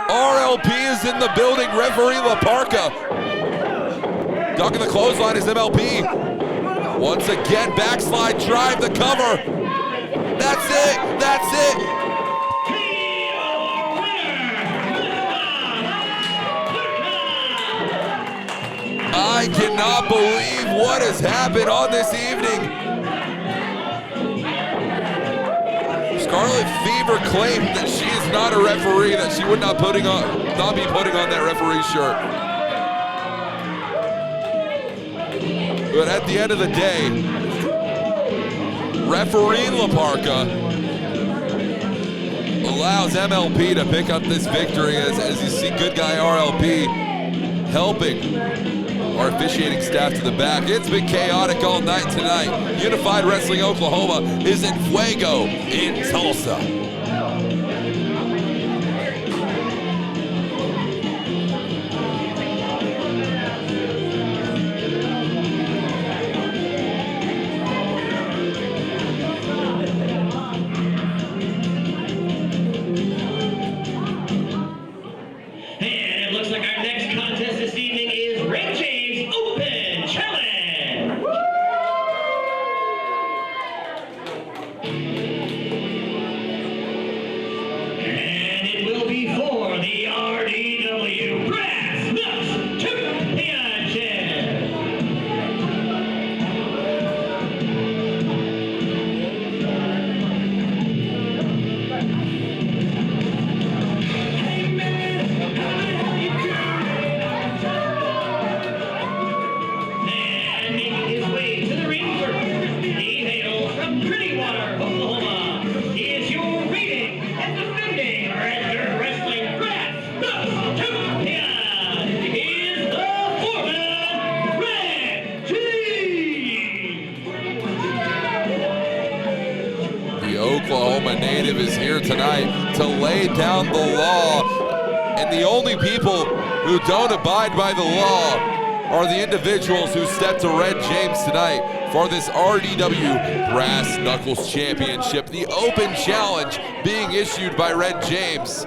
[SPEAKER 3] RLP is in the building, referee La Parka. Ducking the clothesline is MLP. Once again, backslide drive, the cover. That's it, that's it. I cannot believe what has happened on this evening. Scarlet Fever claimed that she is not a referee, that she would not be putting on that referee shirt. But at the end of the day, referee La Parka allows MLP to pick up this victory as you see good guy RLP helping our officiating staff to the back. It's been chaotic all night tonight. Unified Wrestling Oklahoma is in fuego in Tulsa. Oklahoma native is here tonight to lay down the law, and the only people who don't abide by the law are the individuals who stepped to Red James tonight for this RDW Brass Knuckles Championship. The open challenge being issued by Red James.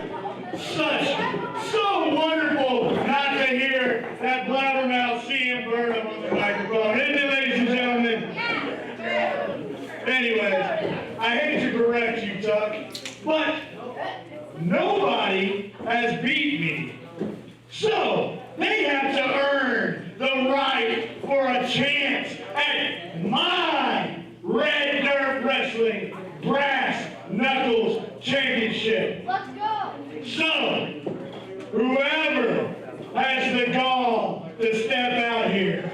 [SPEAKER 4] So wonderful not to hear that blabbermouth CM Burnham on the microphone. Isn't it, ladies and gentlemen? Anyways, I hate to correct you, Tuck, but nobody has beat me. So they have to earn the right for a chance at my Red Dirt Wrestling Brass Knuckles Championship.
[SPEAKER 5] Let's go.
[SPEAKER 4] So, whoever has the gall to step out here,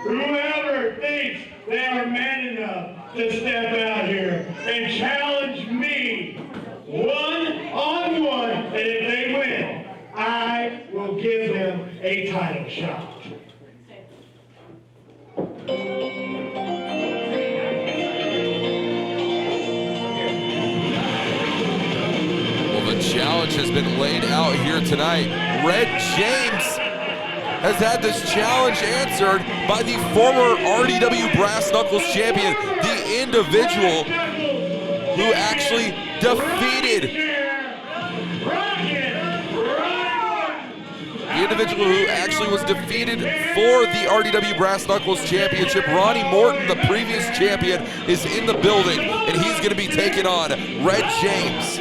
[SPEAKER 4] whoever thinks they are man enough to step out here and challenge me one-on-one, and if they win, I will give them a title shot.
[SPEAKER 3] Well, the challenge has been laid out here tonight. Red James has had this challenge answered by the former RDW Brass Knuckles champion, the individual who actually defeated was defeated for the RDW Brass Knuckles Championship. Ronnie Morton, the previous champion, is in the building, and he's going to be taking on Red James.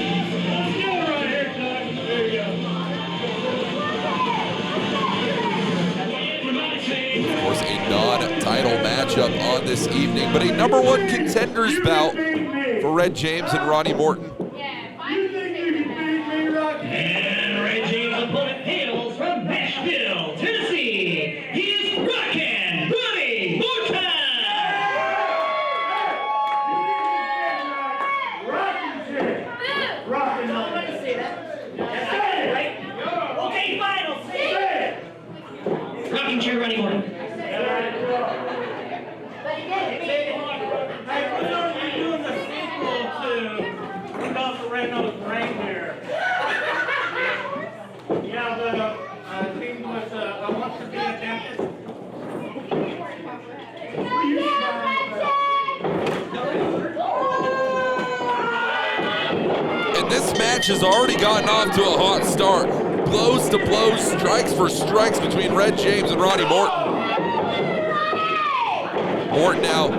[SPEAKER 3] Of course, a non-title matchup on this evening, but a number one contenders bout for Red James and Ronnie Morton.
[SPEAKER 1] And Red James' opponent hails from Nashville, Tennessee. He's rockin' Ronnie Morton.
[SPEAKER 4] Rockin'
[SPEAKER 5] Nobody say that. Okay, final. Say it.
[SPEAKER 1] Rocking chair, Ronnie Morton.
[SPEAKER 5] But he did.
[SPEAKER 6] Hey, we're going to be doing the sequel to Rudolph the Red-Nosed Reindeer. Yeah, the team was, I want to be a champion.
[SPEAKER 3] And this match has already gotten off to a hot start. Blows to blows, strikes for strikes between Red James and Ronnie Morton. Morton now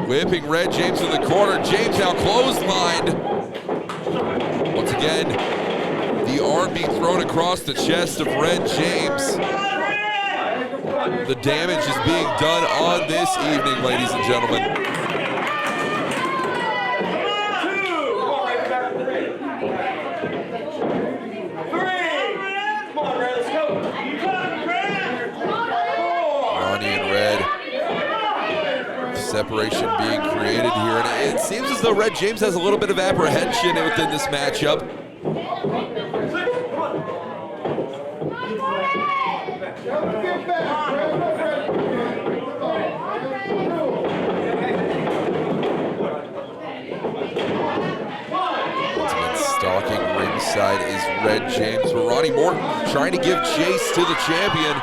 [SPEAKER 3] whipping Red James to the corner. James now clotheslined. Once again, the arm being thrown across the chest of Red James. The damage is being done on this evening, ladies and gentlemen. Ronnie and Red. Separation being created here, and it seems as though Red James has a little bit of apprehension within this matchup. Stalking ringside is Red James, but Ronnie Morton trying to give chase to the champion.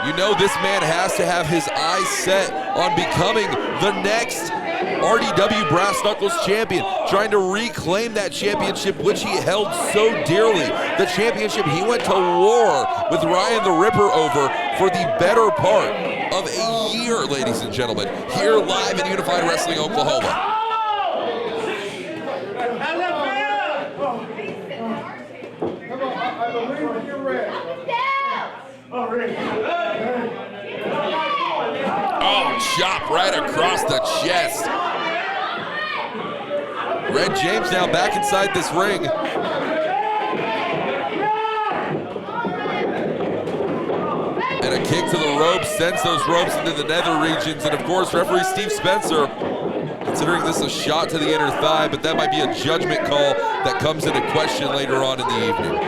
[SPEAKER 3] You know this man has to have his eyes set on becoming the next RDW Brass Knuckles champion, trying to reclaim that championship which he held so dearly. The championship he went to war with Ryan the Ripper over for the better part of a year, ladies and gentlemen, here live in Unified Wrestling Oklahoma. Oh, chop right across the chest. Red James now back inside this ring. And a kick to the ropes sends those ropes into the nether regions. And of course, referee Steve Spencer considering this a shot to the inner thigh, but that might be a judgment call that comes into question later on in the evening.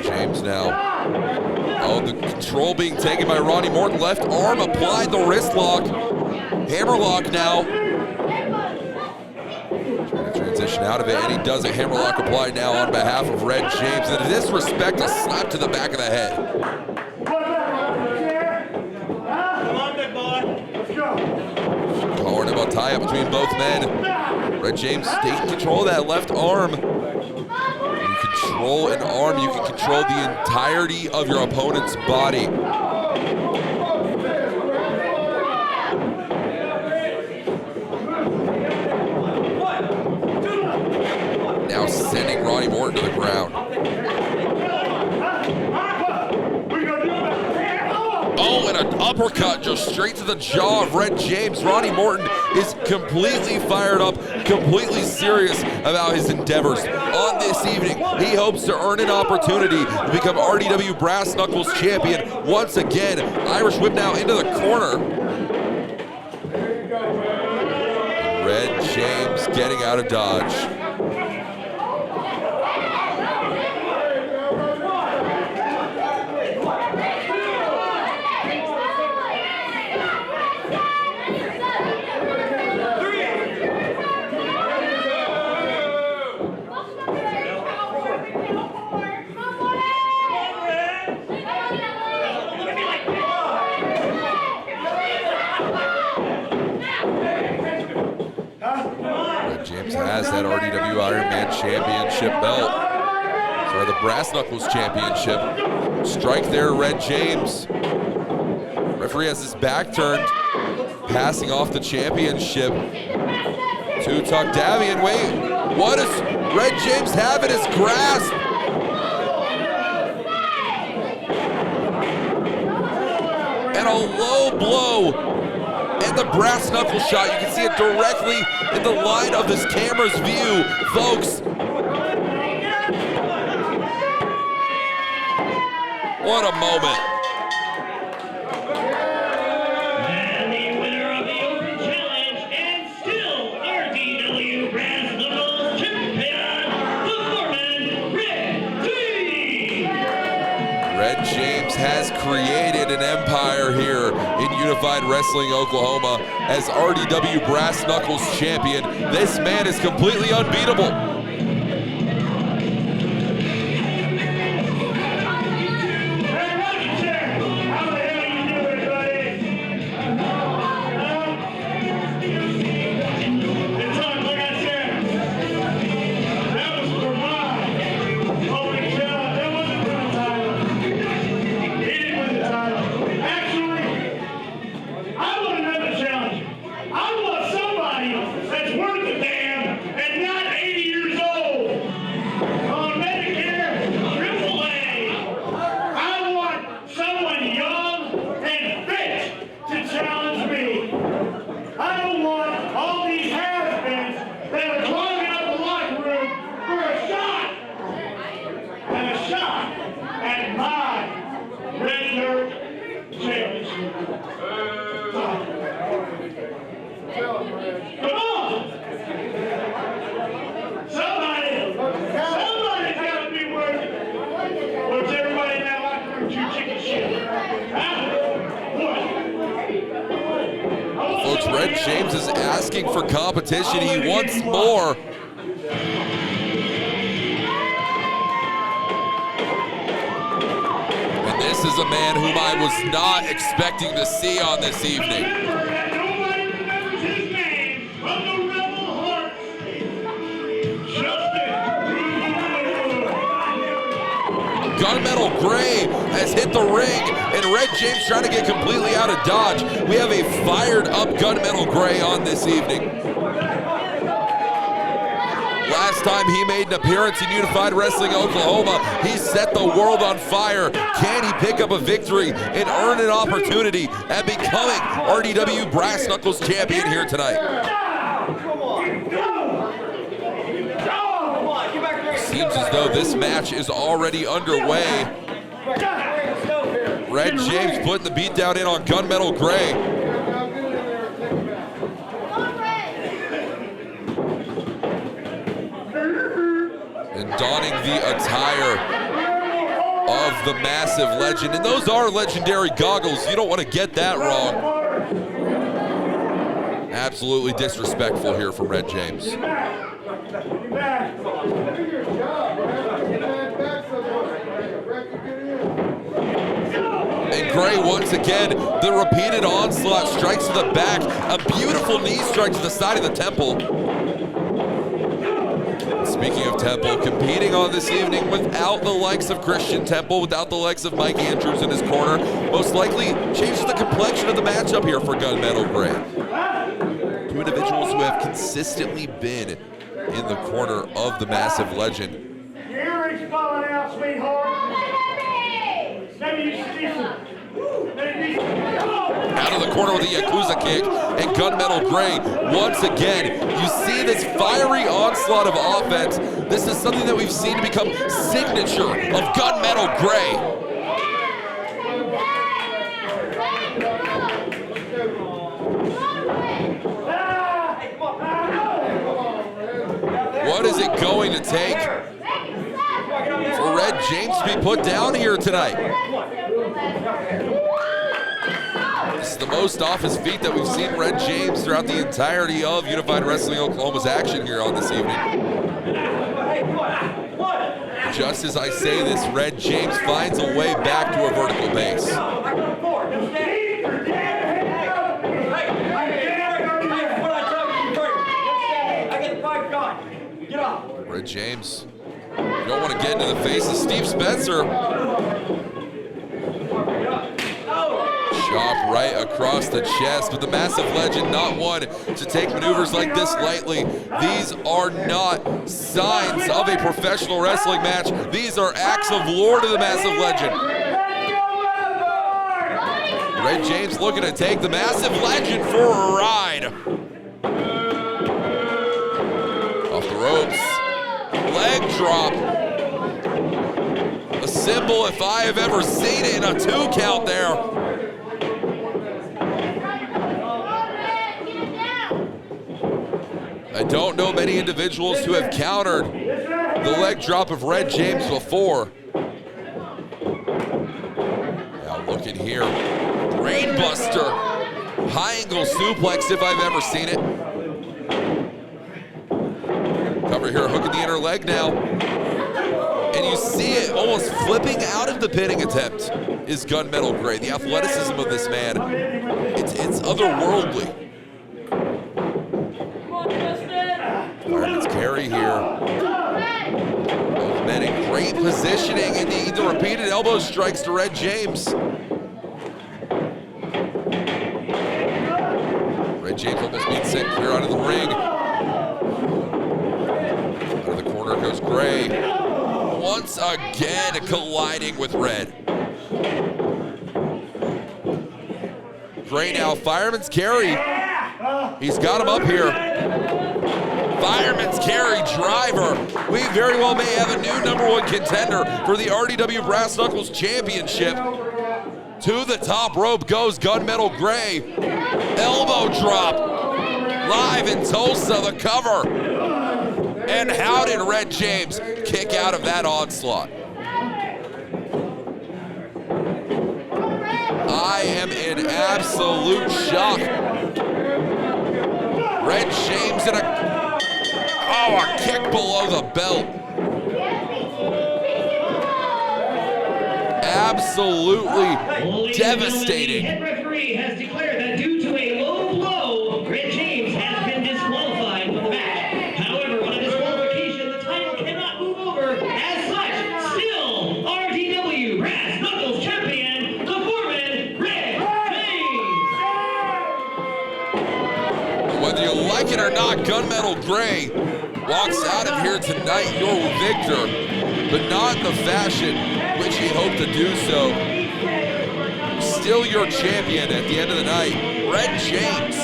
[SPEAKER 3] James now. Oh, the control being taken by Ronnie Morton. Left arm applied, the wrist lock. Hammerlock now. Trying to transition out of it, and he does a hammerlock applied now on behalf of Red James. And to disrespect, a slap to the back of the head.
[SPEAKER 6] Come on, big boy. Let's go.
[SPEAKER 3] Collar about tie up between both men. Red James stays in control of that left arm. Control an arm, you can control the entirety of your opponent's body. Now sending Ronnie Morton to the ground. Oh, and an uppercut just straight to the jaw of Red James. Ronnie Morton is completely fired up, completely serious about his endeavors. On this evening, he hopes to earn an opportunity to become RDW Brass Knuckles champion once again. Irish whip now into the corner. Red James getting out of dodge. Has that RDW Iron Man Championship belt. So the Brass Knuckles Championship. Strike there, Red James. Referee has his back turned, passing off the championship to Tuck Davian. Wait, what does Red James have in his grasp? And a low blow. And the brass knuckle shot, you can see it directly in the line of this camera's view, folks. What a moment.
[SPEAKER 1] And the winner of the Open Challenge, and still RDW Brass Knuckles champion, the Foreman, Red James.
[SPEAKER 3] Red James has created an empire here in Unified Wrestling Oklahoma as RDW Brass Knuckles champion. This man is completely unbeatable.
[SPEAKER 4] That's worth the damn and not 80 years Come on! Somebody's got to be working. What's everybody in that locker room too chicken shit? Huh? What?
[SPEAKER 3] Folks, Red James is asking for competition. He wants more. And this is a man whom I was not expecting to see on this evening.
[SPEAKER 4] Remember that nobody remembers his name from the Rebel Heart.
[SPEAKER 3] Gunmetal Gray has hit the ring, and Red James trying to get completely out of dodge. We have a fired up Gunmetal Gray on this evening. Last time he made an appearance in Unified Wrestling Oklahoma, he set the world on fire. Can he pick up a victory and earn an opportunity at becoming RDW Brass Knuckles champion here tonight? Seems as though this match is already underway. Red James putting the beat down in on Gunmetal Gray. And donning the attire of the massive legend. And those are legendary goggles. You don't want to get that wrong. Absolutely disrespectful here from Red James. And Gray once again, the repeated onslaught strikes to the back. A beautiful knee strike to the side of the temple. Speaking of Temple, competing on this evening without the likes of Christian Temple, without the likes of Mike Andrews in his corner, most likely changes the complexion of the matchup here for Gunmetal Gray. Two individuals who have consistently been in the corner of the massive legend.
[SPEAKER 4] Your earrings falling out, sweetheart. Maybe you should do some.
[SPEAKER 3] Out of the corner with a Yakuza kick, and Gunmetal Gray, once again, you see this fiery onslaught of offense. This is something that we've seen become signature of Gunmetal Gray. What is it going to take for Red James to be put down here tonight? This is the most off his feet that we've seen Red James throughout the entirety of Unified Wrestling Oklahoma's action here on this evening. Just as I say this, Red James finds a way back to a vertical base. Red James, you don't want to get into the face of Steve Spencer. Chop right across the chest, but the massive legend not one to take maneuvers like this lightly. These are not signs of a professional wrestling match. These are acts of lore to the massive legend. Red James looking to take the massive legend for a ride. Off the ropes. Leg drop. A symbol if I have ever seen it in a 2 count there. I don't know many individuals who have countered the leg drop of Red James before. Now looking here, brainbuster, high angle suplex if I've ever seen it. Cover here, hooking the inner leg now. And you see it almost flipping out of the pinning attempt is Gunmetal Gray. The athleticism of this man, it's otherworldly. Fireman's carry here. Both men in great positioning, and the repeated elbow strikes to Red James. Red James almost being sent clear out of the ring. Out of the corner goes Gray. Once again colliding with Red. Gray now, fireman's carry. He's got him up here. Fireman's carry driver. We very well may have a new #1 contender for the RDW Brass Knuckles Championship. To the top rope goes Gunmetal Gray. Elbow drop. live in Tulsa, the cover. And how did Red James kick out of that onslaught? I am in absolute shock. Red James in a kick below the belt. Absolutely devastating.
[SPEAKER 1] The head referee has declared that due to a low blow, Red James has been disqualified from the match. However, on a disqualification, the title cannot move over. As such, still RDW Brass Knuckles champion, the foreman, Red James.
[SPEAKER 3] Whether you like it or not, Gunmetal Gray walks out of here tonight your victor, but not in the fashion which he hoped to do so. Still your champion at the end of the night, Red James.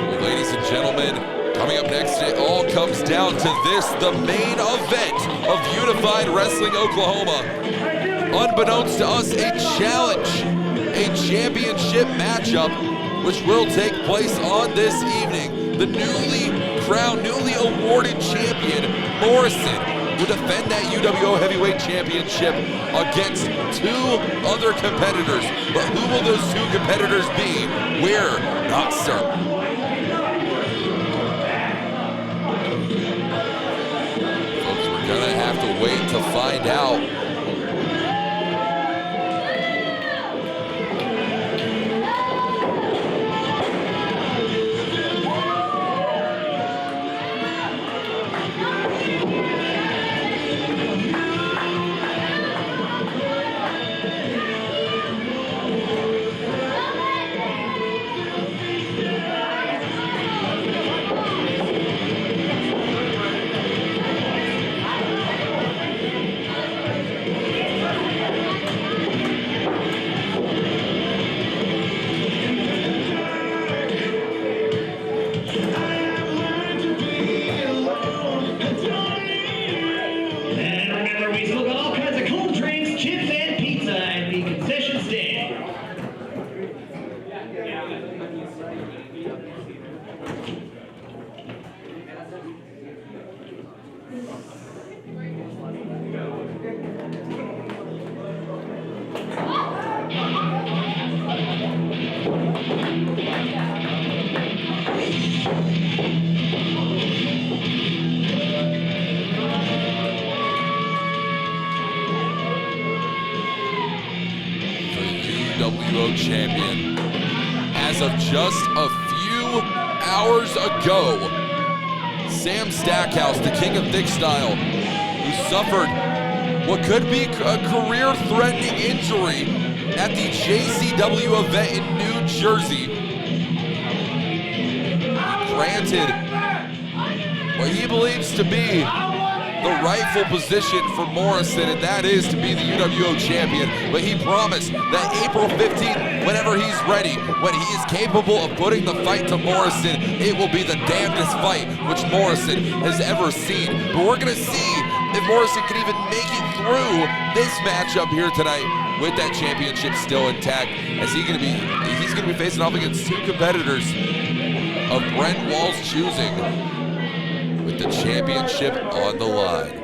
[SPEAKER 3] Well, ladies and gentlemen, coming up next, it all comes down to this, the main event of Unified Wrestling Oklahoma. Unbeknownst to us, a challenge, a championship matchup, which will take place on this evening. The newly crowned, newly awarded champion, Morrison, will defend that UWO Heavyweight Championship against two other competitors. But who will those two competitors be? We're not certain. Folks, we're gonna have to wait to find out. UWO champion. As of just a few hours ago, Sam Stackhouse, the king of thick style, who suffered what could be a career-threatening injury at the JCW event in New Jersey, granted what he believes to be the rightful position for Morrison, and that is to be the UWO champion. But he promised that April 15th, whenever he's ready, when he is capable of putting the fight to Morrison, it will be the damnedest fight which Morrison has ever seen. But we're gonna see if Morrison can even make it through this matchup here tonight with that championship still intact, as he's gonna be facing off against two competitors of Brent Wall's choosing, with the championship on the line.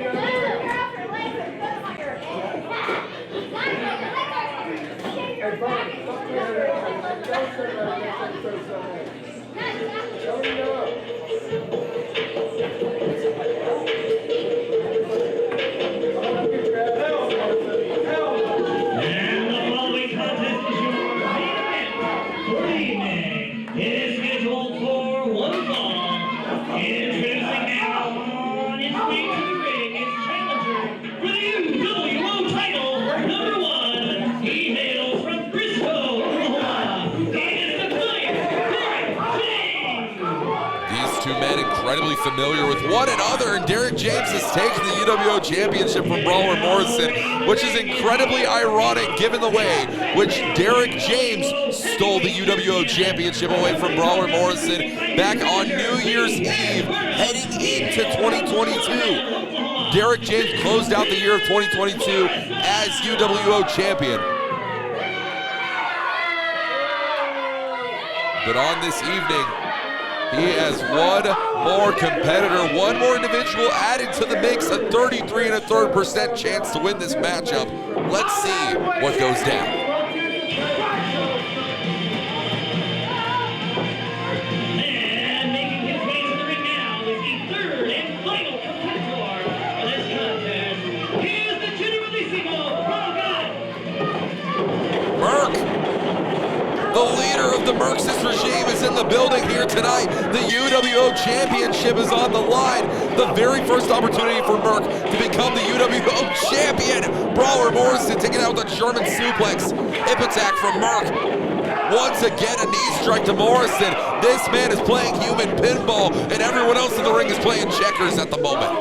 [SPEAKER 3] Incredibly familiar with one another, and Derek James has taken the UWO championship from Brawler Morrison, which is incredibly ironic given the way which Derek James stole the UWO championship away from Brawler Morrison back on New Year's Eve, heading into 2022. Derek James closed out the year of 2022 as UWO champion. But on this evening, he has one more competitor, one more individual added to the mix, a 33 1/3% chance to win this matchup. Let's see what goes down.
[SPEAKER 1] And making his way to the ring now is the third and final competitor for this contest. Here's the Generalissimo Pro God.
[SPEAKER 3] Merc, the leader of the Merxis regime, is in the building here tonight. The UWO Championship is on the line. The very first opportunity for Merc to become the UWO champion. Brawler Morrison taking out the German suplex. Hip attack from Merc. Once again, a knee strike to Morrison. This man is playing human pinball, and everyone else in the ring is playing checkers at the moment.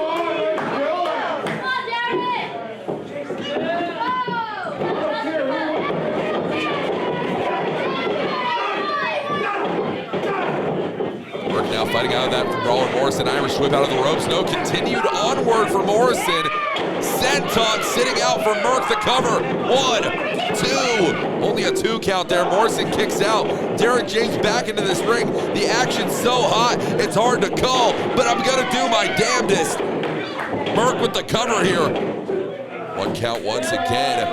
[SPEAKER 3] Now fighting out of that from Brawler Morrison. Irish whip out of the ropes. No, continued onward for Morrison. Senton sitting out for Merc the cover. 1, 2. Only a 2 count there. Morrison kicks out. Derek James back into this ring. The action's so hot, it's hard to call, but I'm gonna do my damnedest. Merc with the cover here. 1 count once again.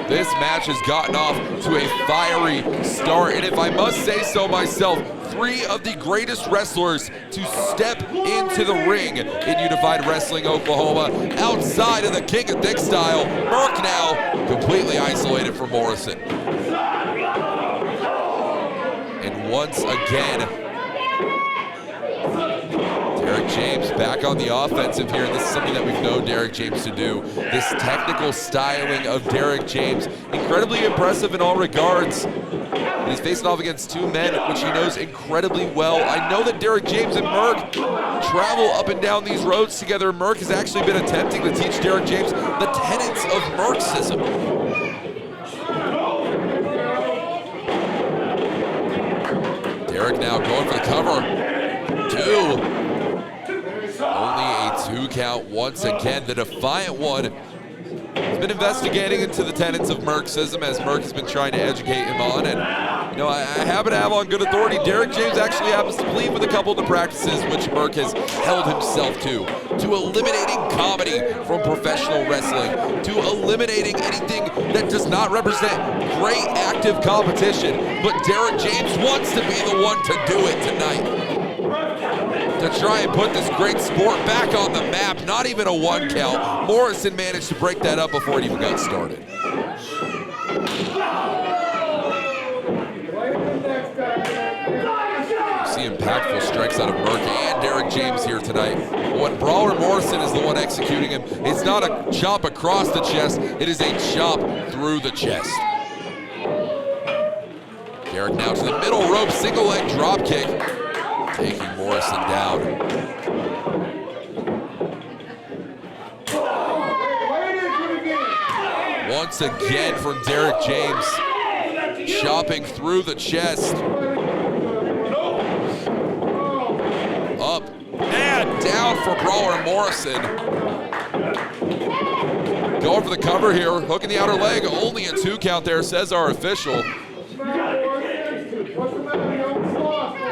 [SPEAKER 3] This match has gotten off to a fiery start, and if I must say so myself, 3 of the greatest wrestlers to step into the ring in Unified Wrestling Oklahoma, outside of the King of Thick style. Merc now completely isolated from Morrison. And once again, Derek James back on the offensive here, and this is something that we've known Derek James to do. This technical styling of Derek James, incredibly impressive in all regards. And he's facing off against 2 men, which he knows incredibly well. I know that Derek James and Merc travel up and down these roads together. Merc has actually been attempting to teach Derek James the tenets of Mercism. Derek now going for the cover. 2. Only a 2 count once again. The Defiant One has been investigating into the tenets of Mercism, as Merc has been trying to educate him on. And, you know, I happen to have on good authority, Derek James actually happens to believe with a couple of the practices which Merc has held himself to eliminating comedy from professional wrestling, to eliminating anything that does not represent great active competition. But Derek James wants to be the one to do it tonight, to try and put this great sport back on the map. Not even a 1 count. Morrison managed to break that up before it even got started. You see impactful strikes out of Merc and Derek James here tonight. When Brawler Morrison is the one executing him, it's not a chop across the chest, it is a chop through the chest. Derek now to the middle rope, single leg drop kick, taking Morrison down. Once again from Derek James, chopping through the chest. Up and down for Brawler Morrison. Going for the cover here, hooking the outer leg. Only a 2 count there, says our official.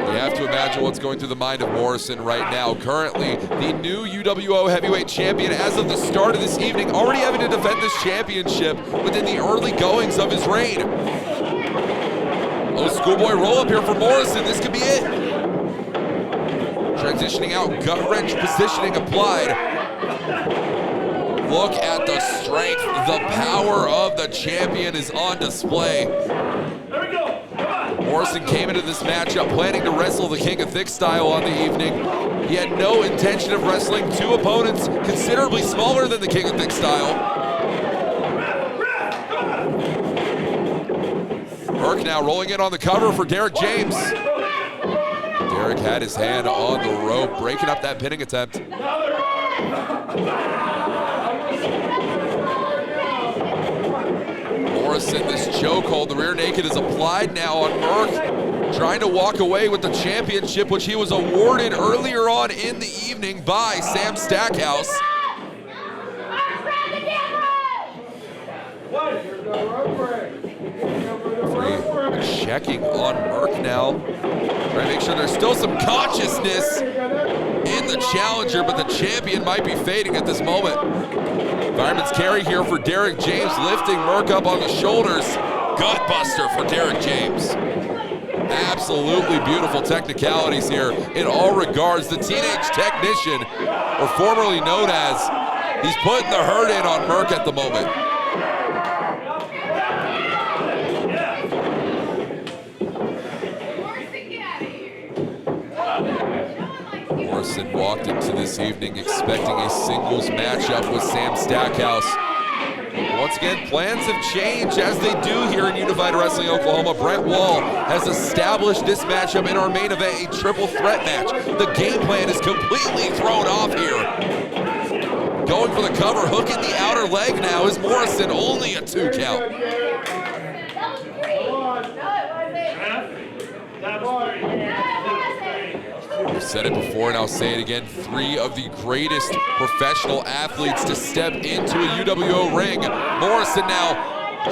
[SPEAKER 3] You have to imagine what's going through the mind of Morrison right now. Currently, the new UWO heavyweight champion as of the start of this evening, already having to defend this championship within the early goings of his reign. Oh, schoolboy roll up here for Morrison. This could be it. Transitioning out, gut wrench positioning applied. Look at the strength, the power of the champion is on display. Morrison came into this matchup planning to wrestle the King of Thick style on the evening. He had no intention of wrestling 2 opponents considerably smaller than the King of Thick style. Merc now rolling in on the cover for Derek James. Derek had his hand on the rope, breaking up that pinning attempt. Morrison, this chokehold, the rear naked is applied now on Merc. trying to walk away with the championship, which he was awarded earlier on in the evening by Sam Stackhouse. Checking on Merck now. Trying to make sure there's still some consciousness in the challenger, but the champion might be fading at this moment. Fireman's carry here for Derek James, lifting Merck up on the shoulders. Gutbuster for Derek James. Absolutely beautiful technicalities here in all regards. The teenage technician, or formerly known as, he's putting the hurt in on Merck at the moment. Morrison walked into this evening expecting a singles matchup with Sam Stackhouse. Once again, plans have changed, as they do here in Unified Wrestling Oklahoma. Brent Wall has established this matchup in our main event, a triple threat match. The game plan is completely thrown off here. Going for the cover, hook in the outer leg now is Morrison, only a 2 count. I've said it before and I'll say it again, 3 of the greatest professional athletes to step into a UWO ring. Morrison now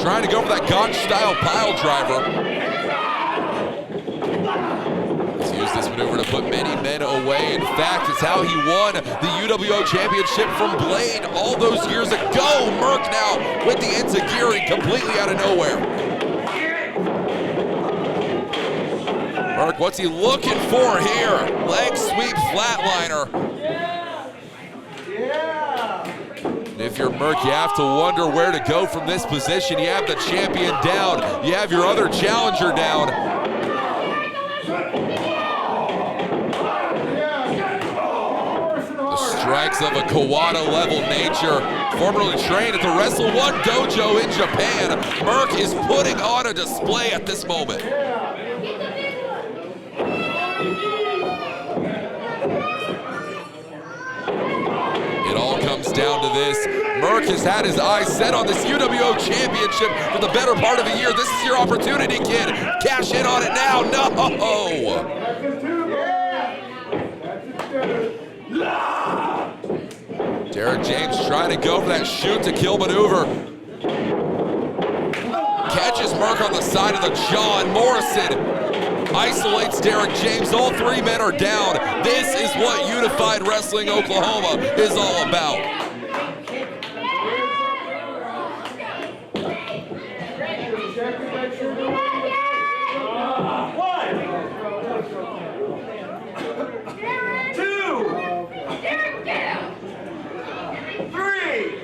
[SPEAKER 3] trying to go for that Gotch-style pile driver. He's used this maneuver to put many men away. In fact, it's how he won the UWO championship from Blade all those years ago. Merck now with the enziguri completely out of nowhere. Merck, what's he looking for here? Leg sweep flatliner. And if you're Merck, you have to wonder where to go from this position. You have the champion down. You have your other challenger down. The strikes of a Kawada-level nature. Formerly trained at the Wrestle One dojo in Japan, Merck is putting on a display at this moment. It all comes down to this. Merck has had his eyes set on this UWO championship for the better part of a year. This is your opportunity, kid. Cash in on it now. No! Derek James trying to go for that shoot to kill maneuver. Catches Merck on the side of the jaw, and Morrison isolates Derek James. All 3 men are down. This is what Unified Wrestling Oklahoma is all about.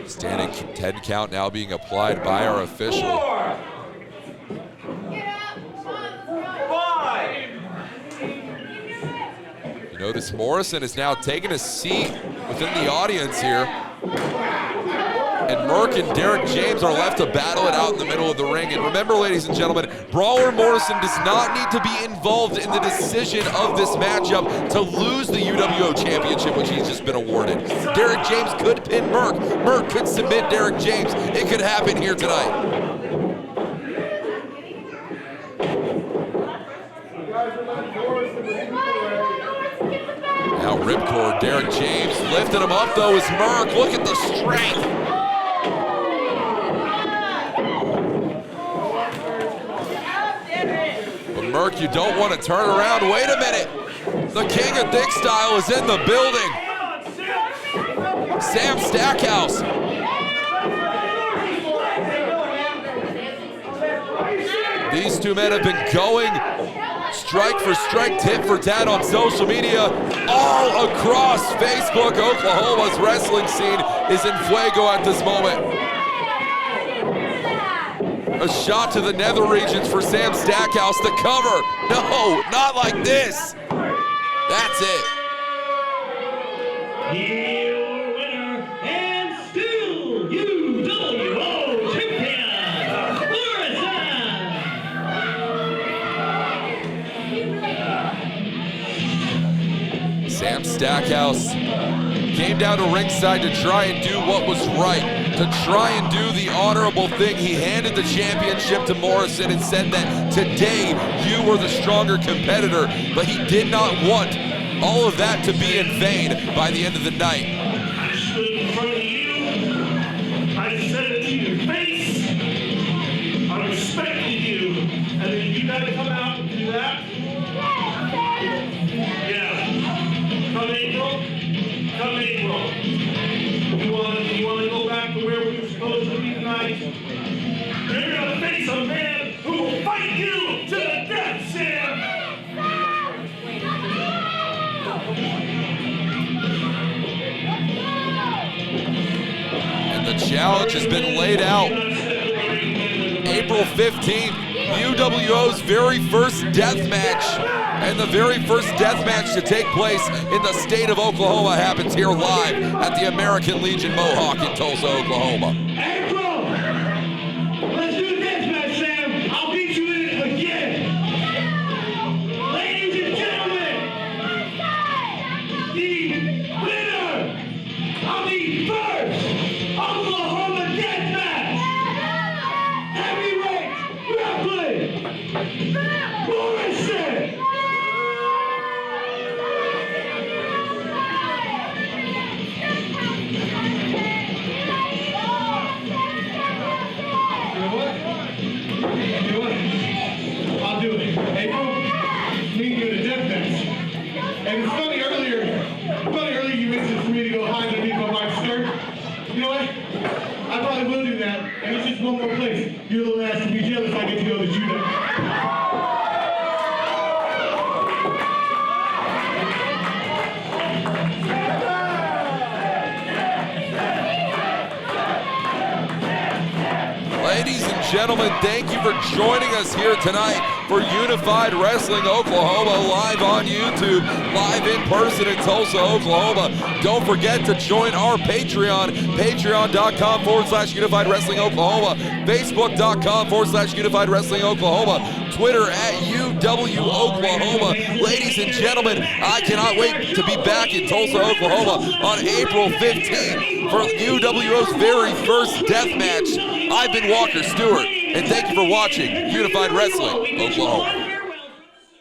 [SPEAKER 3] Standing 10 count now being applied by our official. You notice Morrison is now taking a seat within the audience here. And Merck and Derek James are left to battle it out in the middle of the ring. And remember, ladies and gentlemen, Brawler Morrison does not need to be involved in the decision of this matchup to lose the UWO championship, which he's just been awarded. Derek James could pin Merck. Merck could submit Derek James. It could happen here tonight. Now ripcord, Derek James lifting him up though is Merck. Look at the strength. But Merck, you don't want to turn around. Wait a minute. The King of Dick Style is in the building. Sam Stackhouse. These 2 men have been going strike for strike, tit for tat on social media. All across Facebook, Oklahoma's wrestling scene is in fuego at this moment. A shot to the nether regions for Sam Stackhouse. The cover. No, not like this. That's it.
[SPEAKER 4] Your winner and still UWO champion, Morrison.
[SPEAKER 3] Sam Stackhouse came down to ringside to try and do what was right. to try and do the honorable thing. He handed the championship to Morrison and said that today you were the stronger competitor, but he did not want all of that to be in vain by the end of the night.
[SPEAKER 4] I stood in front of you. I said it to your face. I respected you. And then you got to come out and do that. Yeah. Come April. You want to go back to where we were supposed to be tonight? You're going to face a man who will fight you to the death, Sam.
[SPEAKER 3] And the challenge has been laid out. April 15th, UWO's very first death match. And the very first death match to take place in the state of Oklahoma happens here live at the American Legion Mohawk in Tulsa, Oklahoma.
[SPEAKER 1] April! Let's do the death match, Sam. I'll beat you in it again. Ladies and gentlemen, the winner of the first Oklahoma death match, heavyweight grappling, Morrison! I'll do it. April, me and you in a death match. And it's funny earlier you mentioned for me to go hide underneath my wife's skirt. You know what? I probably will do that. And it's just one more place. Your little ass will be jealous I get to go to judo.
[SPEAKER 3] Ladies and gentlemen, thank you for joining us here tonight for Unified Wrestling Oklahoma, live on YouTube, live in person in Tulsa, Oklahoma. Don't forget to join our Patreon, patreon.com/Unified Wrestling Oklahoma, facebook.com/Unified Wrestling Oklahoma, Twitter @UW Oklahoma. Ladies and gentlemen, I cannot wait to be back in Tulsa, Oklahoma on April 15th for UWO's very first death match. I've been Walker Stewart, and thank you for watching Unified Wrestling Oklahoma.